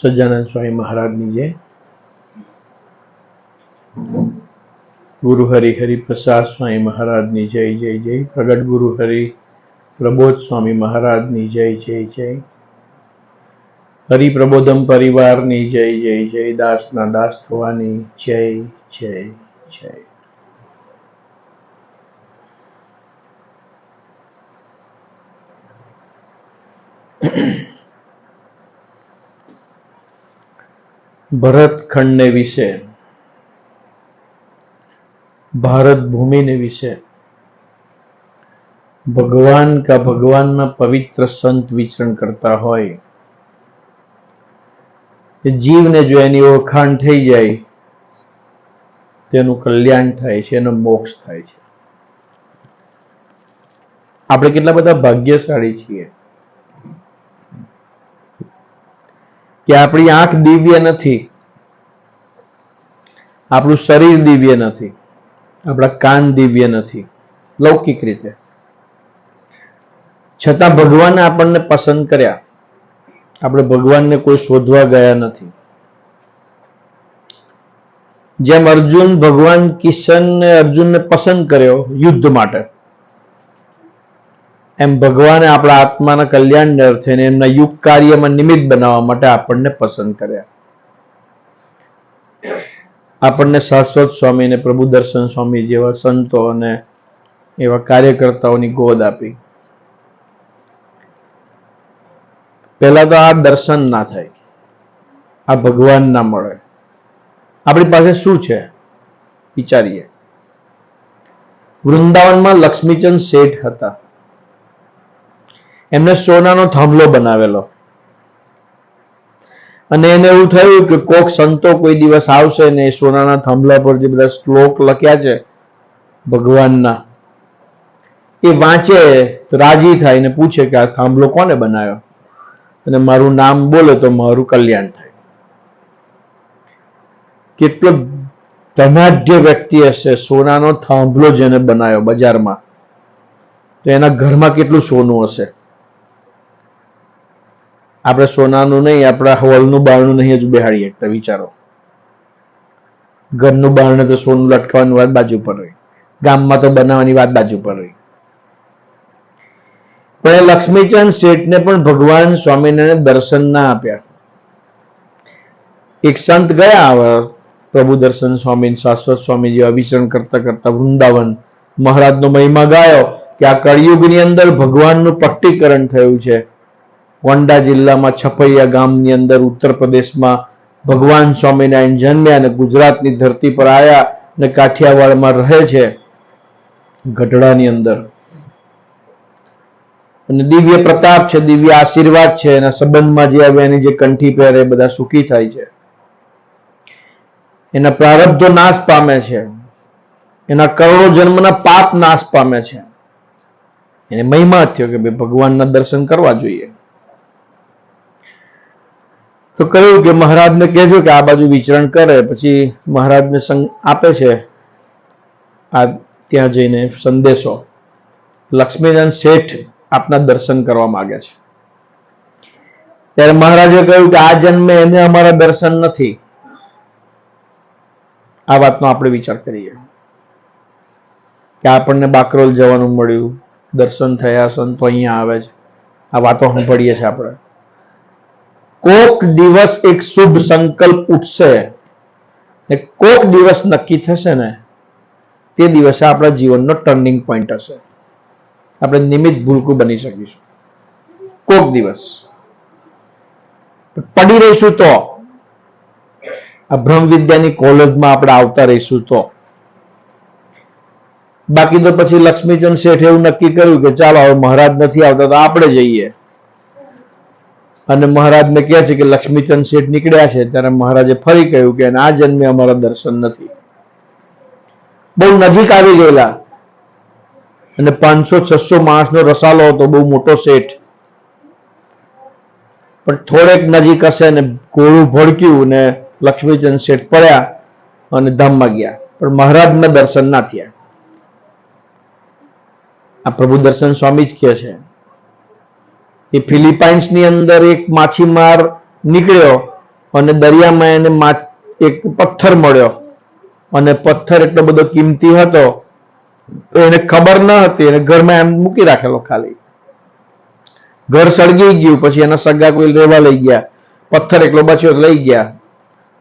સહજાનંદ સ્વામી મહારાજની જય, ગુરુ હરિ હરિપ્રસાદ સ્વામી મહારાજની જય જય જય, પ્રગટ ગુરુ હરિ પ્રબોધ સ્વામી મહારાજની જય જય જય, હરિપ્રબોધમ પરિવારની જય જય જય, દાસના દાસ થવાની જય જય જય. ભરતખંડને વિશે, ભારત ભૂમિને વિશે ભગવાન કા ભગવાનના પવિત્ર સંત વિચરણ કરતા હોય, જીવને જો એની ઓળખાણ થઈ જાય તેનું કલ્યાણ થાય છે, એનો મોક્ષ થાય છે. આપણે કેટલા બધા ભાગ્યશાળી છીએ કે આપણી આંખ દિવ્ય નથી, આપણું શરીર દિવ્ય નથી, આપણા કાન દિવ્ય નથી લૌકિક રીતે, છતાં ભગવાને આપણને પસંદ કર્યા. આપણે ભગવાનને કોઈ શોધવા ગયા નથી. જેમ અર્જુન ભગવાન કિશનને અર્જુનને પસંદ કર્યો યુદ્ધ માટે, એમ ભગવાને આપણા આત્માના કલ્યાણ અર્થે એમના યુગ કાર્યમાં નિમિત્ત બનાવવા માટે આપણને પસંદ કર્યા. આપણને શાશ્વત સ્વામી અને પ્રભુ દર્શન સ્વામી જેવા સંતો અને એવા કાર્યકર્તાઓની ગોદ આપી. પહેલા તો આ દર્શન ના થાય, આ ભગવાન ના મળે. આપણી પાસે શું છે વિચારીએ. વૃંદાવનમાં લક્ષ્મીચંદ શેઠ હતા. એમને સોનાનો થાંભલો બનાવેલો અને એને એવું થયું કે કોક સંતો કોઈ દિવસ આવશે ને સોનાના થાંભલા પર જે બધા શ્લોક લખ્યા છે ભગવાનના, એ વાંચે તો રાજી થાય ને પૂછે કે આ થાંભલો કોને બનાવ્યો, અને મારું નામ બોલે તો મારું કલ્યાણ થાય. કેટલો ધનાઢ્ય વ્યક્તિ હશે, સોનાનો થાંભલો જેને બનાવ્યો બજારમાં, તો એના ઘરમાં કેટલું સોનું હશે. આપણે સોનાનું નહીં, આપણા હોલનું બારણું નહીં હજુ બેહાડી શકતા. વિચારો, ઘરનું બારણે તો સોનું લટકાવવાની વાત બાજુ પર રહી, ગામમાં તો બનાવવાની વાત બાજુ પર રહી. પણ લક્ષ્મીચંદ શેઠને પણ ભગવાન સ્વામિનારાયણ દર્શન ના આપ્યા. એક સંત ગયા પ્રભુ દર્શન સ્વામી, શાશ્વત સ્વામી જેવા વિચરણ કરતા કરતા વૃંદાવન, મહારાજનો મહિમા ગાયો કે આ કળિયુગની અંદર ભગવાનનું પટ્ટીકરણ થયું છે. ગોંડા જિલ્લામાં છપૈયા ગામની અંદર ઉત્તર પ્રદેશમાં ભગવાન સ્વામિનારાયણ જન્મ્યા અને ગુજરાતની ધરતી પર આવ્યા અને કાઠિયાવાડમાં રહે છે ગઢડાની અંદર. અને દિવ્ય પ્રતાપ છે, દિવ્ય આશીર્વાદ છે. એના સંબંધમાં જે આવે એની જે કંઠી પહેરે બધા સુખી થાય છે. એના પ્રારબ્ધો નાશ પામે છે, એના કરોડો જન્મના પાપ નાશ પામે છે. એને મહિમા થયો કે ભાઈ ભગવાનના દર્શન કરવા જોઈએ. તો કહ્યું કે મહારાજને કહેજો કે આ બાજુ વિચરણ કરે. પછી મહારાજને સંગ આપે છે આ ત્યાં જઈને સંદેશો, લક્ષ્મીચંદ શેઠ આપના દર્શન કરવા માંગે છે. ત્યારે મહારાજે કહ્યું કે આ જન્મે એને અમારા દર્શન નથી. આ વાતનો આપણે વિચાર કરીએ કે આપણને બાકરોલ જવાનું મળ્યું, દર્શન થયા, સંતો અહીંયા આવે છે, આ વાતો સાંભળીએ છીએ આપણે. કોક દિવસ એક શુભ સંકલ્પ ઉઠશે ને કોક દિવસ નક્કી થશે ને, તે દિવસે આપણા જીવનનો ટર્નિંગ પોઈન્ટ હશે. આપણે નિમિત્ત ભૂલકું બની શકીશું. કોક દિવસ પડી રહીશું તો, આ બ્રહ્મ વિદ્યાની કોલેજમાં આપણે આવતા રહીશું તો. બાકી તો પછી લક્ષ્મીચંદ શેઠ એવું નક્કી કર્યું કે ચાલો હવે મહારાજ નથી આવતા તો આપણે જઈએ. અને મહારાજને કહે છે કે લક્ષ્મીચંદ શેઠ નીકળ્યા છે. ત્યારે મહારાજે ફરી કહ્યું કે આ જન્મે અમારા દર્શન નથી. બહુ નજીક આવી ગયેલા અને 500-600 માણસનો રસાલો હતો, બહુ મોટો શેઠ. પણ થોડેક નજીક હશે ને ગોળું ભડક્યું ને લક્ષ્મીચંદ શેઠ પડ્યા અને ધામમાં ગયા, પણ મહારાજના દર્શન ના થયા. આ પ્રભુ દર્શન સ્વામી જ કહે છે. એ ફિલિપાઇન્સની અંદર એક માછીમાર નીકળ્યો અને દરિયામાં એને એક પથ્થર મળ્યો અને પથ્થર એટલો બધો કિંમતી હતો તો એને ખબર ન હતી, એને ઘરમાં એમ મૂકી રાખેલો ખાલી. ઘર સળગી ગયું, પછી એના સગા કોઈ રહેવા લઈ ગયા, પથ્થર એકલો બચ્યો લઈ ગયા.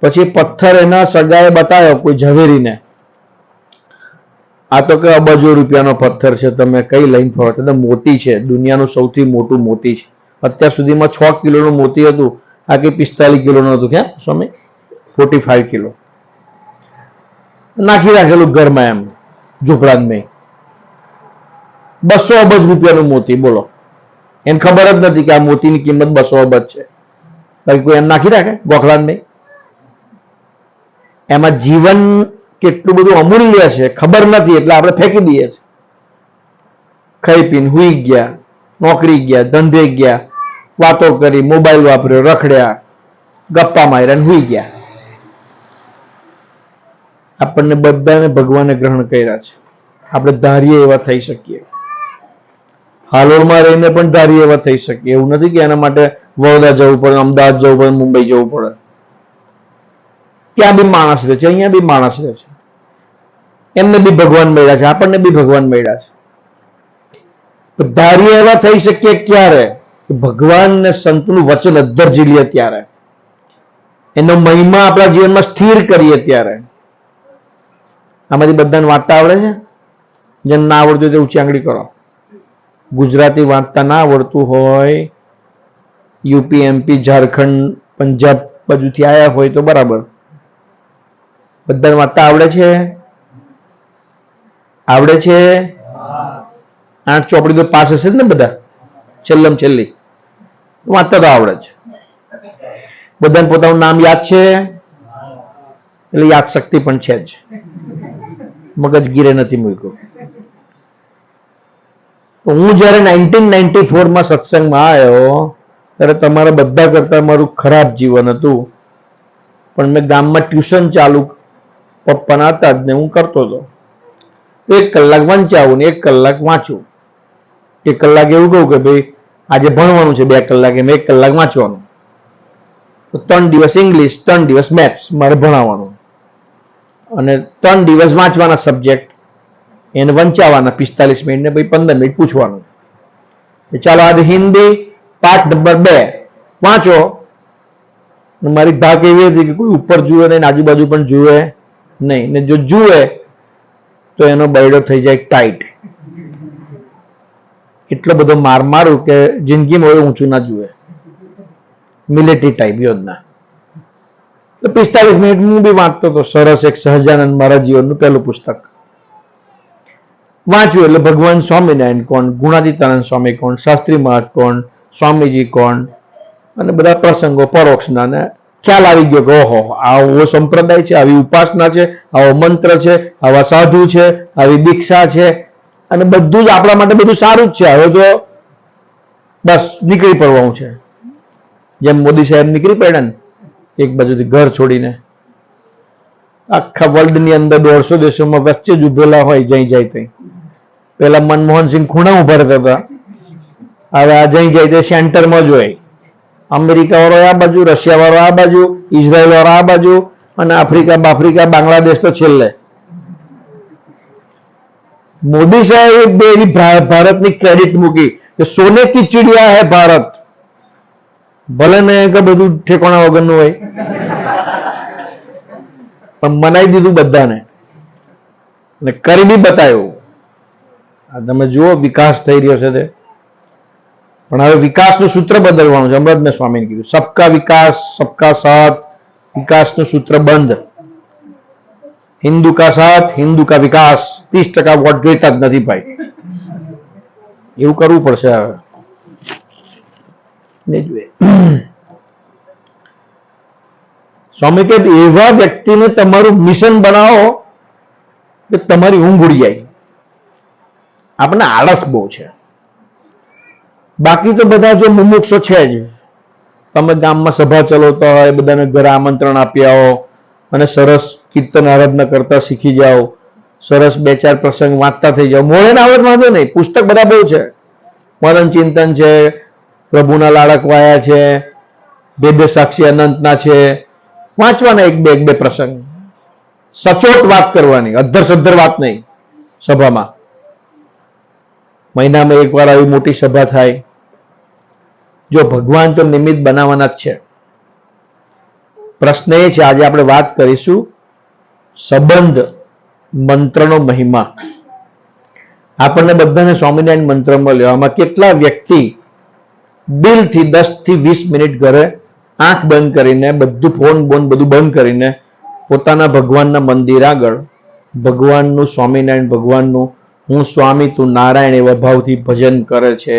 પછી પથ્થર એના સગાએ બતાવ્યો કોઈ ઝવેરીને, આ તો કે અબજો રૂપિયાનો પથ્થર છે, તમે કઈ લઈને ફરો? તો મોતી છે, દુનિયાનું સૌથી મોટું મોતી છે. અત્યાર સુધીમાં 6 કિલોનું મોતી હતું, આ કે 45 કિલોનું હતું. ક્યાં સ્વામી? 45 કિલો નાખી રાખેલું ઘરમાં એમ ઝૂંપડામાં. 200 અબજ રૂપિયાનું મોતી, બોલો. એને ખબર જ નથી કે આ મોતીની કિંમત 200 અબજ છે. બાકી કોઈ એમ નાખી રાખે ગોખલામાં? એમાં જીવન કેટલું બધું અમૂલ્ય છે ખબર નથી, એટલે આપણે ફેંકી દઈએ છીએ. ખાઈ પીને હુઈ ગયા, નોકરી ગયા, ધંધે ગયા, વાતો કરી, મોબાઈલ વાપર્યો, રખડ્યા, ગપ્પા માર્યા ને હુઈ ગયા. આપણને બધાને ભગવાને ગ્રહણ કર્યા છે. આપણે ધારીએ એવા થઈ શકીએ. હાલોરમાં રહીને પણ ધારીએ એવા થઈ શકીએ. એવું નથી કે એના માટે વડોદરા જવું પડે, અમદાવાદ જવું પડે, મુંબઈ જવું પડે. ત્યાં બી માણસ રહે છે, અહીંયા બી માણસ રહે છે. એમને બી ભગવાન મળ્યા છે, આપણને બી ભગવાન મળ્યા છે. ધારીએ એવા થઈ શકીએ ક્યારે? ભગવાન ને સંતનું વચન અદ્ધર ઝીલીએ ત્યારે, એનો મહિમા આપણા જીવનમાં સ્થિર કરીએ ત્યારે. આમાંથી બધાને વાંચતા આવડે છે? જેને ના આવડતું તે ઊંચી આંગળી કરો. ગુજરાતી વાંચતા ના આવડતું હોય, યુપી, એમપી, ઝારખંડ, પંજાબ બાજુથી આવ્યા હોય તો બરાબર. બધાને વાંચતા આવડે છે? આવડે છે? 8 ચોપડી તો પાસ હશે જ ને બધા, છેલ્લમ છેલ્લી વાંચતા તો આવડે છે. બધાને પોતાનું નામ યાદ છે, એટલે યાદ શક્તિ પણ છે જ, મગજ ગીરે નથી મૂક્યો. હું જયારે 1994માં સત્સંગમાં આવ્યો ત્યારે તમારા બધા કરતા મારું ખરાબ જીવન હતું, પણ મેં ગામમાં ટ્યુશન ચાલુ પપ્પાના હતા જ ને હું કરતો હતો. 1 કલાક વંચાવું ને 1 કલાક વાંચું. 1 કલાક એવું કહું કે ભાઈ આજે ભણવાનું છે, 2 કલાક એમ 1 કલાક વાંચવાનું. તો 3 દિવસ ઇંગ્લિશ, 3 દિવસ મેથ્સ મારે ભણાવવાનું, અને 3 દિવસ વાંચવાના સબ્જેક્ટ, એને વંચાવાના 45 મિનિટ ને ભાઈ 15 મિનિટ પૂછવાનું. ચાલો આજે હિન્દી પાઠ નંબર 2 વાંચો. મારી ભાગ એવી હતી કે કોઈ ઉપર જુએ નહીં, આજુબાજુ પણ જુએ નહીં, ને જો જુએ તો એનો બૈડો થઈ જાય ટાઈટ. એટલો બધો માર મારું કે જિંદગીમાં હવે ઊંચું ના જુએ. મિલિટરી ટાઈપ યોજના. તો 45 મિનિટ હું બી વાંચતો હતો. સરસ એક સહજાનંદ મારા જીવનનું પહેલું પુસ્તક વાંચ્યું. એટલે ભગવાન સ્વામિનારાયણ કોણ, ગુણાતીતાનંદ સ્વામી કોણ, શાસ્ત્રી મહારાજ કોણ, સ્વામીજી કોણ, અને બધા પ્રસંગો પરોક્ષના, ને ખ્યાલ આવી ગયો કે ઓહો આવો સંપ્રદાય છે, આવી ઉપાસના છે, આવો મંત્ર છે, આવા સાધુ છે, આવી દીક્ષા છે, અને બધું જ આપણા માટે બધું સારું જ છે. હવે તો બસ નીકળી પડવાનું છે. જેમ મોદી સાહેબ નીકળી પડ્યા ને એક બાજુથી ઘર છોડીને, આખા વર્લ્ડ ની અંદર 150 દેશોમાં વચ્ચે જ ઉભેલા હોય જઈ જાય તઈ. પેલા મનમોહનસિંહ ખૂણા ઉભા રહેતા હતા, હવે આ જઈ જાય તે સેન્ટરમાં જ હોય. અમેરિકા વાળો આ બાજુ, રશિયા વાળો આ બાજુ, ઇઝરાયલ વાળો આ બાજુ, અને આફ્રિકા, બાંગ્લાદેશ તો છેલ્લે. મોદી સાહેબે ભારતની ક્રેડિટ મૂકી કે સોને કી ચિડિયા હે ભારત. ભલે ને કે બધું ઠેકાણા વગરનું હોય, પણ મનાઈ દીધું બધાને, ને કરી બી બતાવ્યું. આ તમે જુઓ વિકાસ થઈ રહ્યો છે તે. પણ હવે વિકાસનું સૂત્ર બદલવાનું છે. હમણાં જ મેં સ્વામીને કીધું, સબકા વિકાસ સબકા સાથ, વિકાસનું સૂત્ર બંધ. હિન્દુ કા સાથ, હિન્દુ કા વિકાસ. 30% વોટ જોઈતા જ નથી ભાઈ. એવું કરવું પડશે હવે. સ્વામી કે એવા વ્યક્તિને તમારું મિશન બનાવો કે તમારી ઊંઘ ઉડી જાય. આપણને આળસ બહુ છે. બાકી તો બધા જો મુમુક્ષો છે જ. તમે ગામમાં સભા ચલાવતા હોય, બધાને ઘરે આમંત્રણ આપી આવો, અને સરસ કીર્તન આરાધના કરતા શીખી જાઓ, સરસ 2-4 પ્રસંગ વાંચતા થઈ જાઓ. મોડે ના આવડત વાંધો નહીં, પુસ્તક બધા બહુ છે. મનન ચિંતન છે, પ્રભુના લાડક વાયા છે, ભેદ સાક્ષી અનંતના છે, વાંચવાના એક બે પ્રસંગ, સચોટ વાત કરવાની, અધ્ધર સદ્ધર વાત નહીં સભામાં. મહિનામાં એકવાર આવી મોટી સભા થાય. જો ભગવાન તો નિમિત્ત બનાવવાના જ છે. પ્રશ્ન એ છે, આજે આપણે વાત કરીશું સંબંધ મંત્રનો મહિમા. આપણને બધાને સ્વામિનારાયણ મંત્ર મળ્યો. આમાં કેટલા વ્યક્તિ દિલથી 10 થી 20 મિનિટ ઘરે આંખ બંધ કરીને, બધું ફોન બોન બધું બંધ કરીને પોતાના ભગવાનના મંદિર આગળ ભગવાનનું, સ્વામિનારાયણ ભગવાનનું હું સ્વામી તું નારાયણ એવા ભાવથી ભજન કરે છે?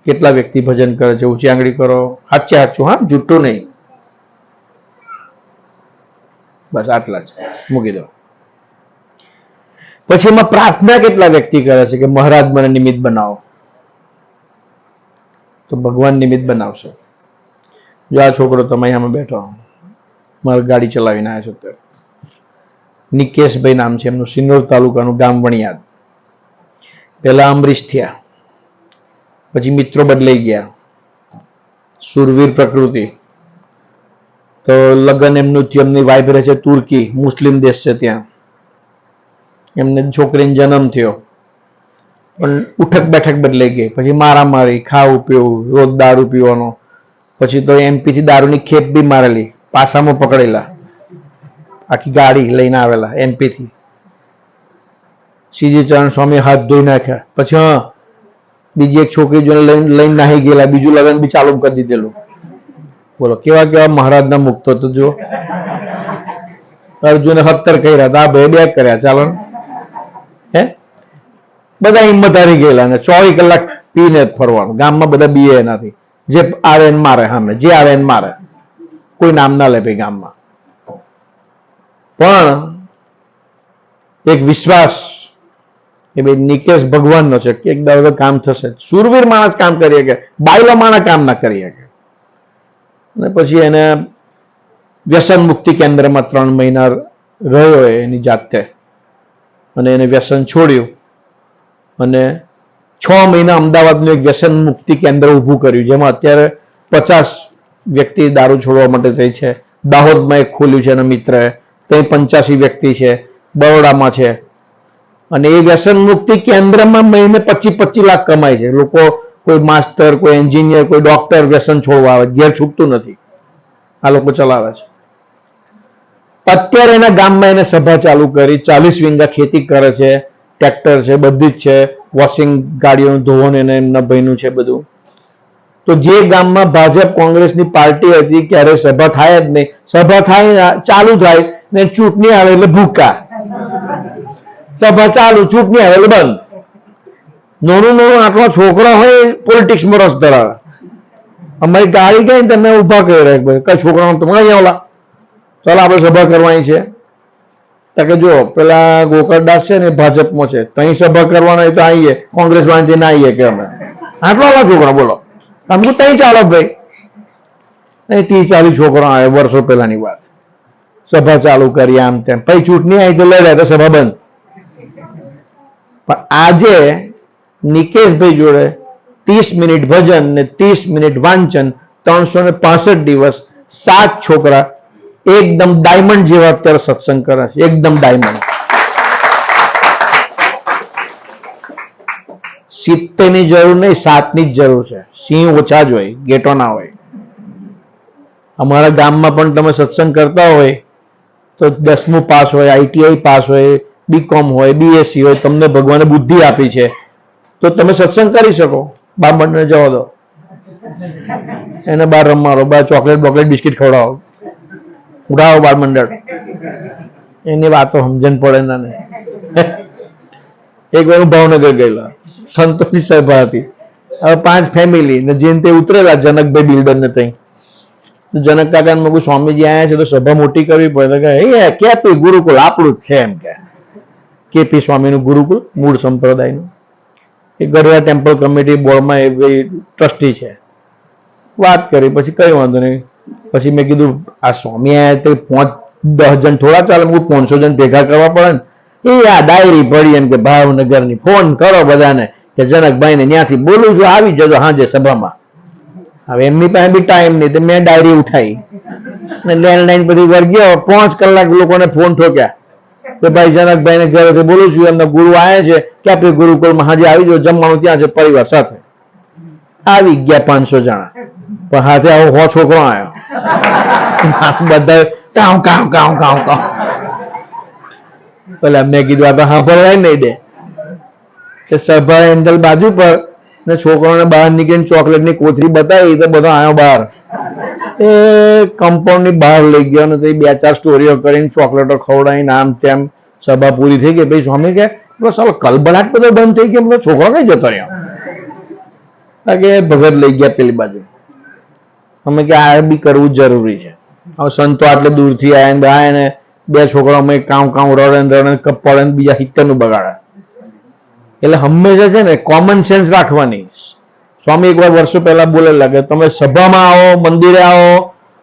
કેટલા વ્યક્તિ ભજન કરે છે? ઊંચી આંગળી કરો. સાચે સાચું, હા, જૂઠું નહીં. બસ આટલા જ મૂકી દો. પછી એમાં પ્રાર્થના કેટલા વ્યક્તિ કરે છે કે મહારાજ મને નિમિત્ત બનાવો? તો ભગવાન નિમિત્ત બનાવશે. જો આ છોકરો તમે અહીંયા બેઠો, મારી ગાડી ચલાવીને આવ્યા છો અત્યારે. નિકેશભાઈ નામ છે એમનું, સિન્નોર તાલુકાનું ગામ વણિયાદ. પહેલા અમરીશ થયા, પછી મિત્રો બદલાઈ ગયા, સુરવીર પ્રકૃતિ. તો લગ્ન એમનું થયું, એમની વાઇફ રહે છે તુર્કી, મુસ્લિમ દેશ છે ત્યાં. એમને છોકરીને જન્મ થયો, પણ ઉઠક બેઠક બદલાઈ ગઈ. પછી મારામારી, ખાવું પીવું, રોજ દારૂ પીવાનો. પછી તો એમપી થી દારૂની ખેપ બી મારેલી, પાસામાં પકડેલા, આખી ગાડી લઈને આવેલા એમપી થી. શ્રીજી ચરણ સ્વામી હાથ ધોઈ નાખ્યા. પછી હા, બીજી એક છોકરી જોઈને લઈને નાહી ગયેલા, બીજું લગ્ન બી ચાલુ કરી દીધેલું. બોલો કેવા કેવા મહારાજના મુક્તો તો જો. અર્જુને 17 કર્યા હતા, આ ભાઈ 2 કર્યા. ચાલો હે, બધા હિંમત હારી ગયેલા ને 24 કલાક પીને જ ફરવાનું. ગામમાં બધા બીએ એનાથી, જે આવે એને મારે, સામે જે આવે એને મારે, કોઈ નામ ના લે ભાઈ ગામમાં. પણ એક વિશ્વાસ કે ભાઈ નિકેશ ભગવાનનો છે કે એક દાડો કામ થશે. સુરવીર માણસ કામ કરી શકે, બાયલો માણસ કામ ના કરી શકે. અને પછી એને વ્યસન મુક્તિ કેન્દ્રમાં 3 મહિના રહ્યો એની જાતે, અને એને વ્યસન છોડ્યું. અને 6 મહિના અમદાવાદનું એક વ્યસન મુક્તિ કેન્દ્ર ઊભું કર્યું, જેમાં અત્યારે 50 વ્યક્તિ દારૂ છોડવા માટે થઈ છે. દાહોદમાં એક ખોલ્યું છે એના મિત્રએ, ત્યાં 85 વ્યક્તિ છે. બરોડામાં છે. અને એ વ્યસન મુક્તિ કેન્દ્રમાં મહિને 25-25 લાખ કમાય છે લોકો. કોઈ માસ્ટર, કોઈ એન્જિનિયર, કોઈ ડોક્ટર વ્યસન છોડવા આવે, ઘેર છૂટતું નથી, આ લોકો ચલાવે છે. અત્યારે એના ગામમાં એને સભા ચાલુ કરી, 40 વીંગા ખેતી કરે છે, ટ્રેક્ટર છે, બધી જ છે, વોશિંગ ગાડીઓનું ધોવાનું એને એમના ભાઈનું છે બધું. તો જે ગામમાં ભાજપ કોંગ્રેસની પાર્ટી હતી, ક્યારે સભા થાય જ નહીં. સભા થાય ચાલુ થાય ને ચૂંટણી આવે એટલે ભૂકા. સભા ચાલુ, ચૂંટણી આવે એટલે બંધ. નાનું આટલા છોકરા હોય પોલિટિક્સમાં રસ ધરાવે. અમારી ગાડી ગઈ ને તમે ઉભા કરી કઈ છોકરા તમે ઓલા ચાલો આપણે સભા કરવાની છે. તો કે જો પેલા ગોકળદાસ છે ને ભાજપમાં છે, ત્યાં સભા કરવાના હોય તો આવીએ, કોંગ્રેસ વાંચી ના આવીએ કે અમે. આટલા છોકરા બોલો, તમે ત્યાં ચાલો ભાઈ. નહીં 30-40 છોકરા આવે, વર્ષો પહેલાની વાત. સભા ચાલુ કરી આમ તેમ, પછી ચૂંટણી આવી તો લડ્યા તો સભા બંધ. પણ આજે નિકેશભાઈ જોડે 30 મિનિટ ભજન ને 30 મિનિટ વાંચન, 365 દિવસ, 7 છોકરા એકદમ ડાયમંડ જેવા અત્યારે સત્સંગ કરે છે. એકદમ ડાયમંડ. 70 ની જરૂર નહીં, 7 ની જ જરૂર છે. સિંહ ઓછા જ હોય, ગેટો ના હોય. અમારા ગામમાં પણ તમે સત્સંગ કરતા હોય તો 10મું પાસ હોય, ITI પાસ હોય, BCom હોય, BSc હોય, તમને ભગવાને બુદ્ધિ આપી છે તો તમે સત્સંગ કરી શકો. બામણને જવા દો, એને બહાર રમાડો, બહાર ચોકલેટ બોકલેટ બિસ્કિટ ખવડાવો, ઉડાવો બાળ મંડળ. એની વાતો સમજણ પડે ના ને. એક વાર હું ભાવનગર ગયેલા, સંતોષની સભા હતી. હવે 5 ફેમિલી ને જેને તે ઉતરેલા જનકભાઈ બિલ્ડર ને ત્યાં. જનક કાકા ને કોઈ સ્વામીજી આવ્યા છે તો સભા મોટી કરવી પડે. કે કેપી ગુરુકુળ આપણું જ છે એમ કે. કેપી સ્વામીનું ગુરુકુળ મૂળ સંપ્રદાયનું. એ ગઢડા ટેમ્પલ કમિટી બોર્ડમાં એ ટ્રસ્ટી છે. વાત કરી, પછી કઈ વાંધો નહીં. પછી મેં કીધું આ સ્વામી આવ્યા તો 5-10 જણ થોડા ચાલે, 500 જણ ભેગા કરવા પડે ને. એ આ ડાયરી પડી એમ કે ભાવનગરની, ફોન કરો બધાને કે જનકભાઈને ત્યાંથી બોલું છું, આવી જજો હાજે સભામાં. હવે એમની પાસે બી ટાઈમ નહીં, તો મેં ડાયરી ઉઠાઈ ને લેન્ડલાઈન બધી વર્ગ્યો. 5 કલાક લોકોને ફોન ઠોક્યા કે ભાઈ જનકભાઈ ને ઘરેથી બોલું છું, એમના ગુરુ આવ્યા છે, ક્યાં ગુરુકુળમાં હાજે આવી જાઓ, જમવાનું ત્યાં છે પરિવાર સાથે. આવી ગયા 500 જણા, પણ હાથે આવો 100 છોકરો આવ્યો. બધા કામ કામ કામ કામ કામ. પેલા મેં કીધું આ તો સાંભળવાય નહીં દે કે સભા હેન્ડલ બાજુ પર ને છોકરાઓને બહાર નીકળીને ચોકલેટની કોથળી બતાવી તો બધો આવ્યો બહાર. એ કમ્પાઉન્ડ ની બહાર લઈ ગયો ને 2-4 સ્ટોરીઓ કરીને ચોકલેટો ખવડાવીને આમ તેમ સભા પૂરી થઈ ગઈ. ભાઈ સ્વામી કે ચાલો કલબલાટ બધો બંધ થઈ ગયો, બધો છોકરો કઈ જતો રહ્યો કે ભગત લઈ ગયા પેલી બાજુ. અમે કે આ બી કરવું જરૂરી છે. હવે સંતો આટલે દૂરથી આવ્યા ને 2 છોકરા અમે કામ કામ રડે રડે કપડે બીજા 70 નું બગાડે. એટલે હંમેશા છે ને કોમન સેન્સ રાખવાની. સ્વામી એકવાર વર્ષો પહેલા બોલેલા કે તમે સભામાં આવો, મંદિરે આવો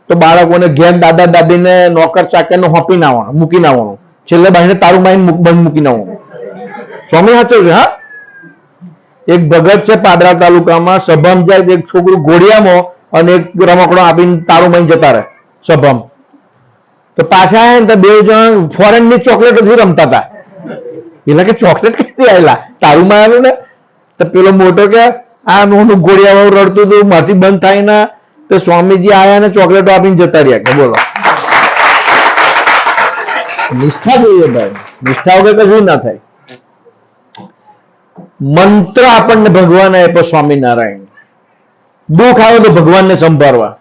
તો બાળકોને ઘેર દાદા દાદીને નોકર ચાકરને હોપીને આવવાનું, મૂકીને આવવાનું, છેલ્લે બાઈને તારું માઈને બંધ મૂકીને આવવાનું. સ્વામી સાચું છે. હા, એક ભગત છે પાદરા તાલુકામાં, સભામાં જાય એક છોકરું ઘોડિયામાં અને એક રમકડો આપીને તારું માઈને જતા રહે સભામાં. તો પાછા આવ્યા ને તો 2 જણ ફોરેન ની ચોકલેટોથી રમતા હતા. એટલે કે ચોકલેટ કઈથી આવેલા, તારું માં આવ્યું ને. તો પેલો મોટો કે આ નોનું ઘોડિયા રડતું હતું, માથી બંધ થાય ના, તો સ્વામીજી આયા ને ચોકલેટો આપીને જતા રહ્યા. કે બોલો, નિષ્ઠા જોઈએ ભાઈ, નિષ્ઠા વગર કશું ના થાય. મંત્ર આપણને ભગવાન આપ્યો સ્વામિનારાયણ. દુઃખ આવે તો ભગવાનને સંભાળવા,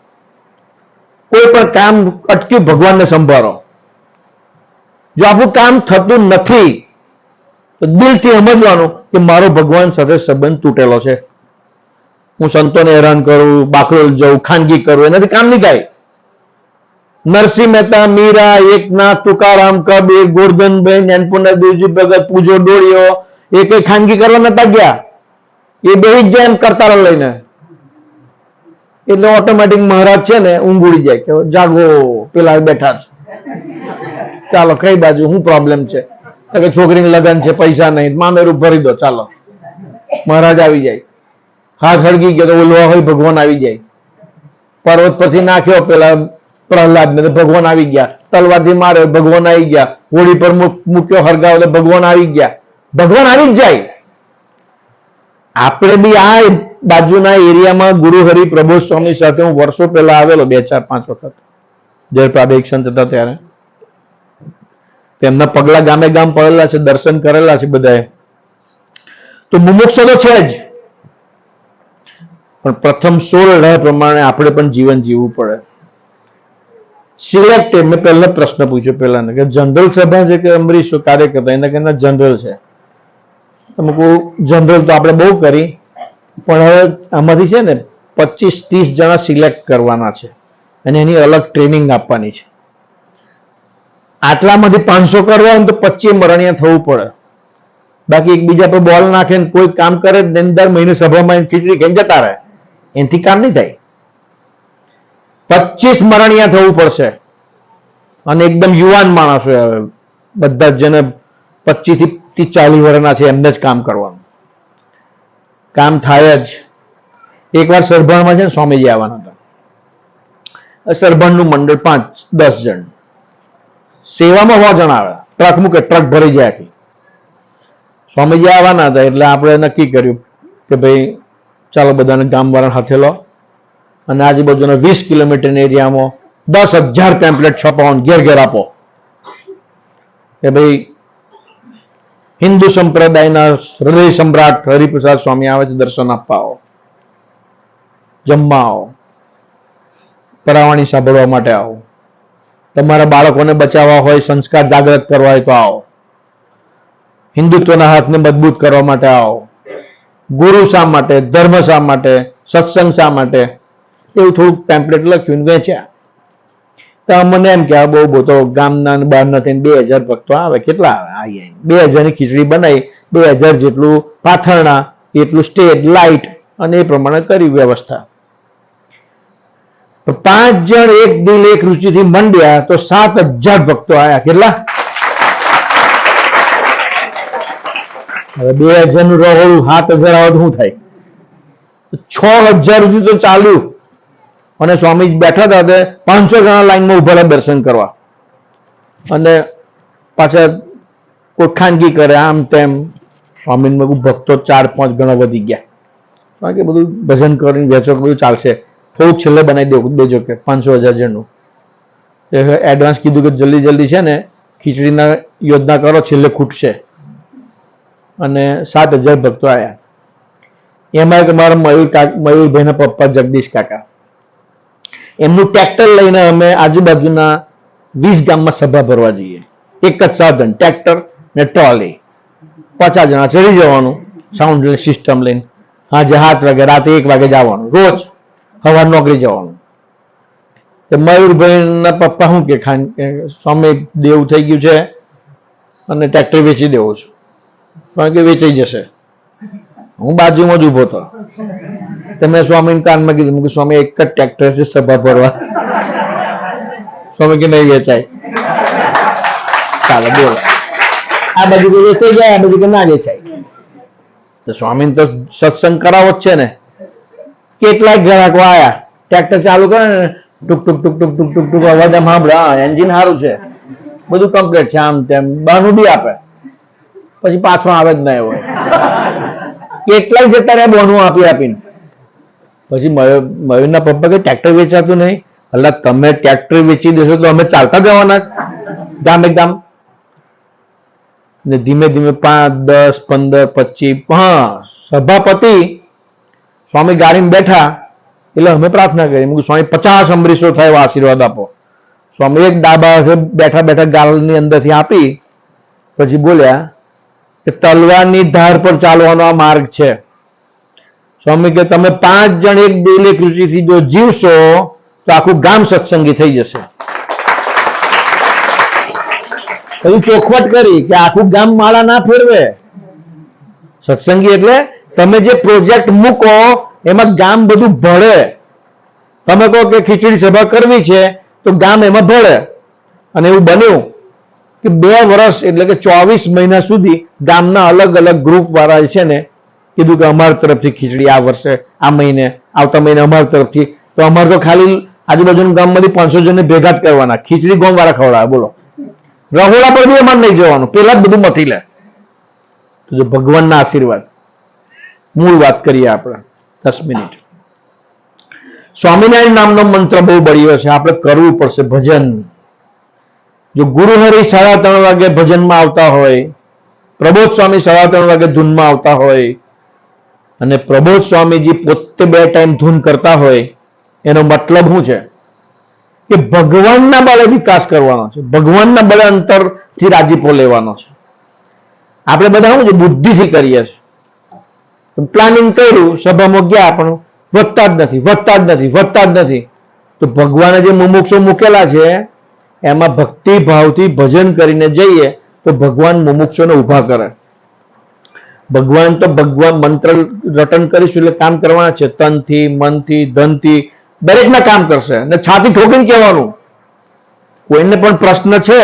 કોઈ પણ કામ અટક્યું ભગવાનને સંભાળો. જો આપણું કામ થતું નથી તો દિલથી સમજવાનું કે મારો ભગવાન સાથે સંબંધ તૂટેલો છે. હું સંતોને હેરાન કરું, બાકરોલ જવું, ખાનગી કરું, એનાથી કામ નહીં થાય. નરસિંહ મહેતા, મીરા, એકનાથ, તુકારામ, કબીર, ગોરધનભાઈ, જ્ઞાનપુરના દેવજી ભગત, પૂજો ડોળિયો એ કઈ ખાનગી કરવા નતા ગયા. એ બે જ જાય કરતારા લઈને. એટલે ઓટોમેટિક મહારાજ છે ને ઊંઘ ઉડી જાય કે જાગો, પેલા બેઠા છે, ચાલો કઈ બાજુ શું પ્રોબ્લેમ છે, કે છોકરીને લગન છે, પૈસા નહીં, મામેરું ભરી દો, ચાલો. મહારાજ આવી જાય. હાથ હળગી ગયો તો ઓલો હોય ભગવાન આવી જાય. પર્વત પછી નાખ્યો પેલા પ્રહલાદ ને, ભગવાન આવી ગયા. તલવારથી માર્યો, ભગવાન આવી ગયા. હોળી પર મૂક્યો હરગાવ, ભગવાન આવી ગયા. ભગવાન આવી જ જાય. આપણે બી આ બાજુના એરિયામાં ગુરુ હરિ પ્રભુ સ્વામી સાથે હું વર્ષો પહેલા આવેલો, 2-4-5 વખત જયપ્રાદેશ સંત હતા ત્યારે. તેમના પગલા ગામે ગામ પડેલા છે, દર્શન કરેલા છે બધાએ. તો મુમુક્ષ તો છે જ, પણ પ્રથમ 16 પ્રમાણે આપણે પણ જીવન જીવવું પડે. સિલેક્ટેડ. મેં પહેલા પ્રશ્ન પૂછ્યો પેલા કે જનરલ સભા છે કે અમરીશ કાર્યકર્તા, એને કે જનરલ છે. તમે કહું જનરલ તો આપણે બહુ કરી, પણ હવે આમાંથી છે ને 25-30 જણા સિલેક્ટ કરવાના છે અને એની અલગ ટ્રેનિંગ આપવાની છે. આટલામાંથી 500 કરવા હોય તો 25 મરણિયા થવું પડે. બાકી એકબીજા પર બોલ નાખે ને કોઈ કામ કરે, દર મહિને સભામાં ખીચડી ખાઈને જતા રહે, એનાથી કામ નહીં થાય. 25 મરણિયા થવું પડશે. અને એકદમ યુવાન માણસો આવે, બધા જ જેને 25 થી 40 વર્ષના છે એમને જ કામ કરવાનું. કામ થાય જ. એકવાર સરભણમાં છે ને સ્વામીજી આવવાના હતા. સરભણનું મંડળ 5-10 જણ, સેવામાં 100 જણ આવે. ટ્રક મૂકે, ટ્રક ભરી જાય. સ્વામીજી આવવાના હતા એટલે આપણે નક્કી કર્યું કે ભાઈ ચાલો બધાને ગામ વાળા હાથે લો અને આજુબાજુના 20 કિલોમીટર એરિયામાં 10,000 પેમ્પલેટ છપાવો, ઘેર ઘેર આપો કે ભાઈ હિન્દુ સંપ્રદાયના હૃદય સમ્રાટ હરિપ્રસાદ સ્વામી આવે છે, દર્શન આપવા આવો, જમવા આવો, પરાવાણી સાંભળવા માટે આવો, તમારા બાળકોને બચાવવા હોય, સંસ્કાર જાગૃત કરવા હોય તો આવો, હિન્દુત્વના હાથને મજબૂત કરવા માટે આવો, ગુરુ શા માટે, ધર્મ શા માટે, સત્સંગ શા માટે, એવું થોડુંક પેમ્પલેટ લખ્યું વેચ્યા. તો મને એમ કે બહુ તો ગામના બહારના થઈને 2000 ભક્તો આવે. કેટલા આવે? 2000 ની ખીચડી બનાવી, 2000 જેટલું પાથરણા, એટલું સ્ટેજ લાઇટ અને એ પ્રમાણે કરી વ્યવસ્થા. 5 જણ એક દિલ એક રુચિથી મંડ્યા તો 7000 ભક્તો આવ્યા. કેટલા? હવે 2000 નું રહોડું 7000 આવે શું થાય? 6000 સુધી તો ચાલ્યું. અને સ્વામી બેઠા હતા તે 500 જણા લાઈનમાં ઉભા રહ્યા દર્શન કરવા, અને પાછા કોઈ ખાનગી કરે આમ તેમ. સ્વામીને ભક્તો 4-5 ગણા વધી ગયા, કારણ કે બધું ભજન કરીને વેચો બધું ચાલશે, થોડુંક છેલ્લે બનાવી દેજો કે 500,000 જણનું. એડવાન્સ કીધું કે જલ્દી જલ્દી છે ને ખીચડીના યોજના કરો, છેલ્લે ખૂટશે. અને 7,000 ભક્તો આવ્યા. એમાં એક મારા મયુરભાઈના પપ્પા જગદીશ કાકા, એમનું ટ્રેક્ટર લઈને અમે આજુબાજુના 20 ગામમાં સભા ભરવા જઈએ. એક જ સાધન, ટ્રેક્ટર ને ટ્રોલી, 50 જણા ચડી જવાનું સાઉન્ડ સિસ્ટમ લઈને. સાંજે 7 વાગે, રાતે 1 વાગે જવાનું, રોજ સવાર નોકરી જવાનું. મયુરભાઈ ના પપ્પા શું કે સ્વામી દેવું થઈ ગયું છે અને ટ્રેક્ટર વેચી દેવું છું, કારણ કે વેચાઈ જશે. હું બાજુમાં જ ઉભો હતો. તમે સ્વામી કાનમાં કીધું, સ્વામી એક જ ટ્રેક્ટર છે સભા ભરવા. સ્વામી કે નહીં વેચાય. ચાલો બોલો, આ બાજુ કે વેચાઈ જાય, આ બાજુ કે ના વેચાય. તો સ્વામી તો સત્સંગ કરાવો જ છે ને. કેટલાક ગ્રાહકો આયા, ટ્રેક્ટર ચાલુ કરે ને ટુક ટુક ટુક ટુક ટુક ટુક ટુક અવાજ આમ સાંભળે, હા એન્જિન સારું છે, બધું કમ્પ્લીટ છે, આમ તેમ બહાનું બી આપે, પછી પાછો આવે જ ના હોય. કેટલાય જતા રહ્યા બોનું આપી આપીને. પછી મયુરના પપ્પા કે ટ્રેક્ટર વેચાતું નહીં. એટલે તમે ટ્રેક્ટર વેચી દેશો તો અમે ચાલતા જવાના ગામે ગામ. ને ધીમે ધીમે 5, 10, 15, 25, હા સભાપતિ સ્વામી ગાડીમાં બેઠા એટલે અમે પ્રાર્થના કરી, સ્વામી 50 અમરીશો થાય એવા આશીર્વાદ આપો. સ્વામી એક ડાબા બેઠા બેઠા ગાળની અંદરથી આપી, પછી બોલ્યા કે તલવારની ધાર પર ચાલવાનો આ માર્ગ છે. સ્વામી કે તમે 5 જણ એક ડેલી ખુશીથી જો જીવશો તો આખું ગામ સત્સંગી થઈ જશે. પછી ચોખવટ કરી કે આખું ગામ માળા ના ફેરવે. સત્સંગી એટલે તમે જે પ્રોજેક્ટ મૂકો એમાં ગામ બધું ભળે. તમે કહો કે ખીચડી સભા કરવી છે તો ગામ એમાં ભળે. અને એવું બન્યું કે 2 વર્ષ એટલે કે 24 મહિના સુધી ગામના અલગ અલગ ગ્રુપ વાળા છે ને કીધું કે અમારા તરફથી ખીચડી આ વર્ષે, આ મહિને, આવતા મહિને અમારા તરફથી. તો અમારે તો ખાલી આજુબાજુના ગામમાંથી 500 જણને ભેગા જ કરવાના, ખીચડી ગોમ વાળા ખવડાવે. બોલો, રહોડા પર બી અમારે નહીં જવાનું, પેલા જ બધું મથી લે. તો જો ભગવાનના આશીર્વાદ. મૂળ વાત કરીએ આપણે 10 મિનિટ. સ્વામિનારાયણ નામનો મંત્ર બહુ બળ્યો છે, આપણે કરવું પડશે ભજન. જો ગુરુહરિ 3:30 વાગે ભજનમાં આવતા હોય, પ્રબોધ સ્વામી 3:30 વાગે ધૂનમાં આવતા હોય, અને પ્રબોધ સ્વામીજી પોતે 2 ટાઈમ ધૂન કરતા હોય, એનો મતલબ શું છે કે ભગવાનના બળે વિકાસ કરવાનો છે, ભગવાનના બળે અંતરથી રાજીપો લેવાનો છે. આપણે બધા શું છે બુદ્ધિથી કરીએ છીએ. પ્લાનિંગ કર્યું, સભામાં ગયા, પણ વધતા જ નથી, વધતા જ નથી, વધતા જ નથી. તો ભગવાને જે મુમુક્ષો મૂકેલા છે એમાં ભક્તિ ભાવથી ભજન કરીને જઈએ તો ભગવાન મુમુક્ષોને ઉભા કરે. ભગવાન તો ભગવાન મંત્ર રટન કરીશું એટલે કામ કરવાના છે, તનથી, મનથી, ધનથી, દરેકના કામ કરશે. અને છાતી ઠોકીને કહેવાનું, કોઈને પણ પ્રશ્ન છે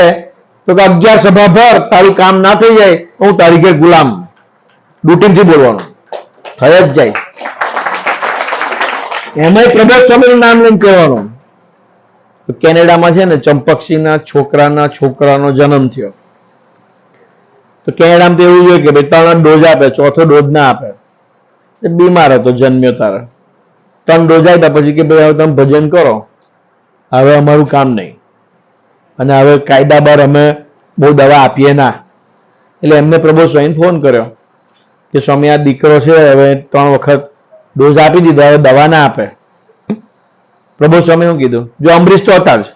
તો કે 11 સભા ભર, તારું કામ ના થઈ જાય હું તારી ઘેર ગુલામ. ડ્યુટીથી બોલવાનું, થઈ જ જાય. એમાંય પ્રબોધ સ્વામીનું નામ લઈને કહેવાનું. કેનેડામાં છે ને ચંપકસિંહના છોકરાનો જન્મ થયો. તો કેનેડામાં તો એવું જોઈએ કે ભાઈ 3 ડોઝ આપે, 4થો ડોઝ ના આપે. બીમાર હતો, જન્મ્યો તારે 3 ડોઝ આપ્યા, પછી કે ભાઈ હવે તમે ભજન કરો, હવે અમારું કામ નહીં, અને હવે કાયદા બાર અમે બહુ દવા આપીએ ના. એટલે એમને પ્રબોધ સ્વામીને ફોન કર્યો કે સ્વામી આ દીકરો છે, હવે 3 વખત ડોઝ આપી દીધો, હવે દવા ના આપે. પ્રબોધ સ્વામી શું કીધું, જો અમરીશ તો હતા જ,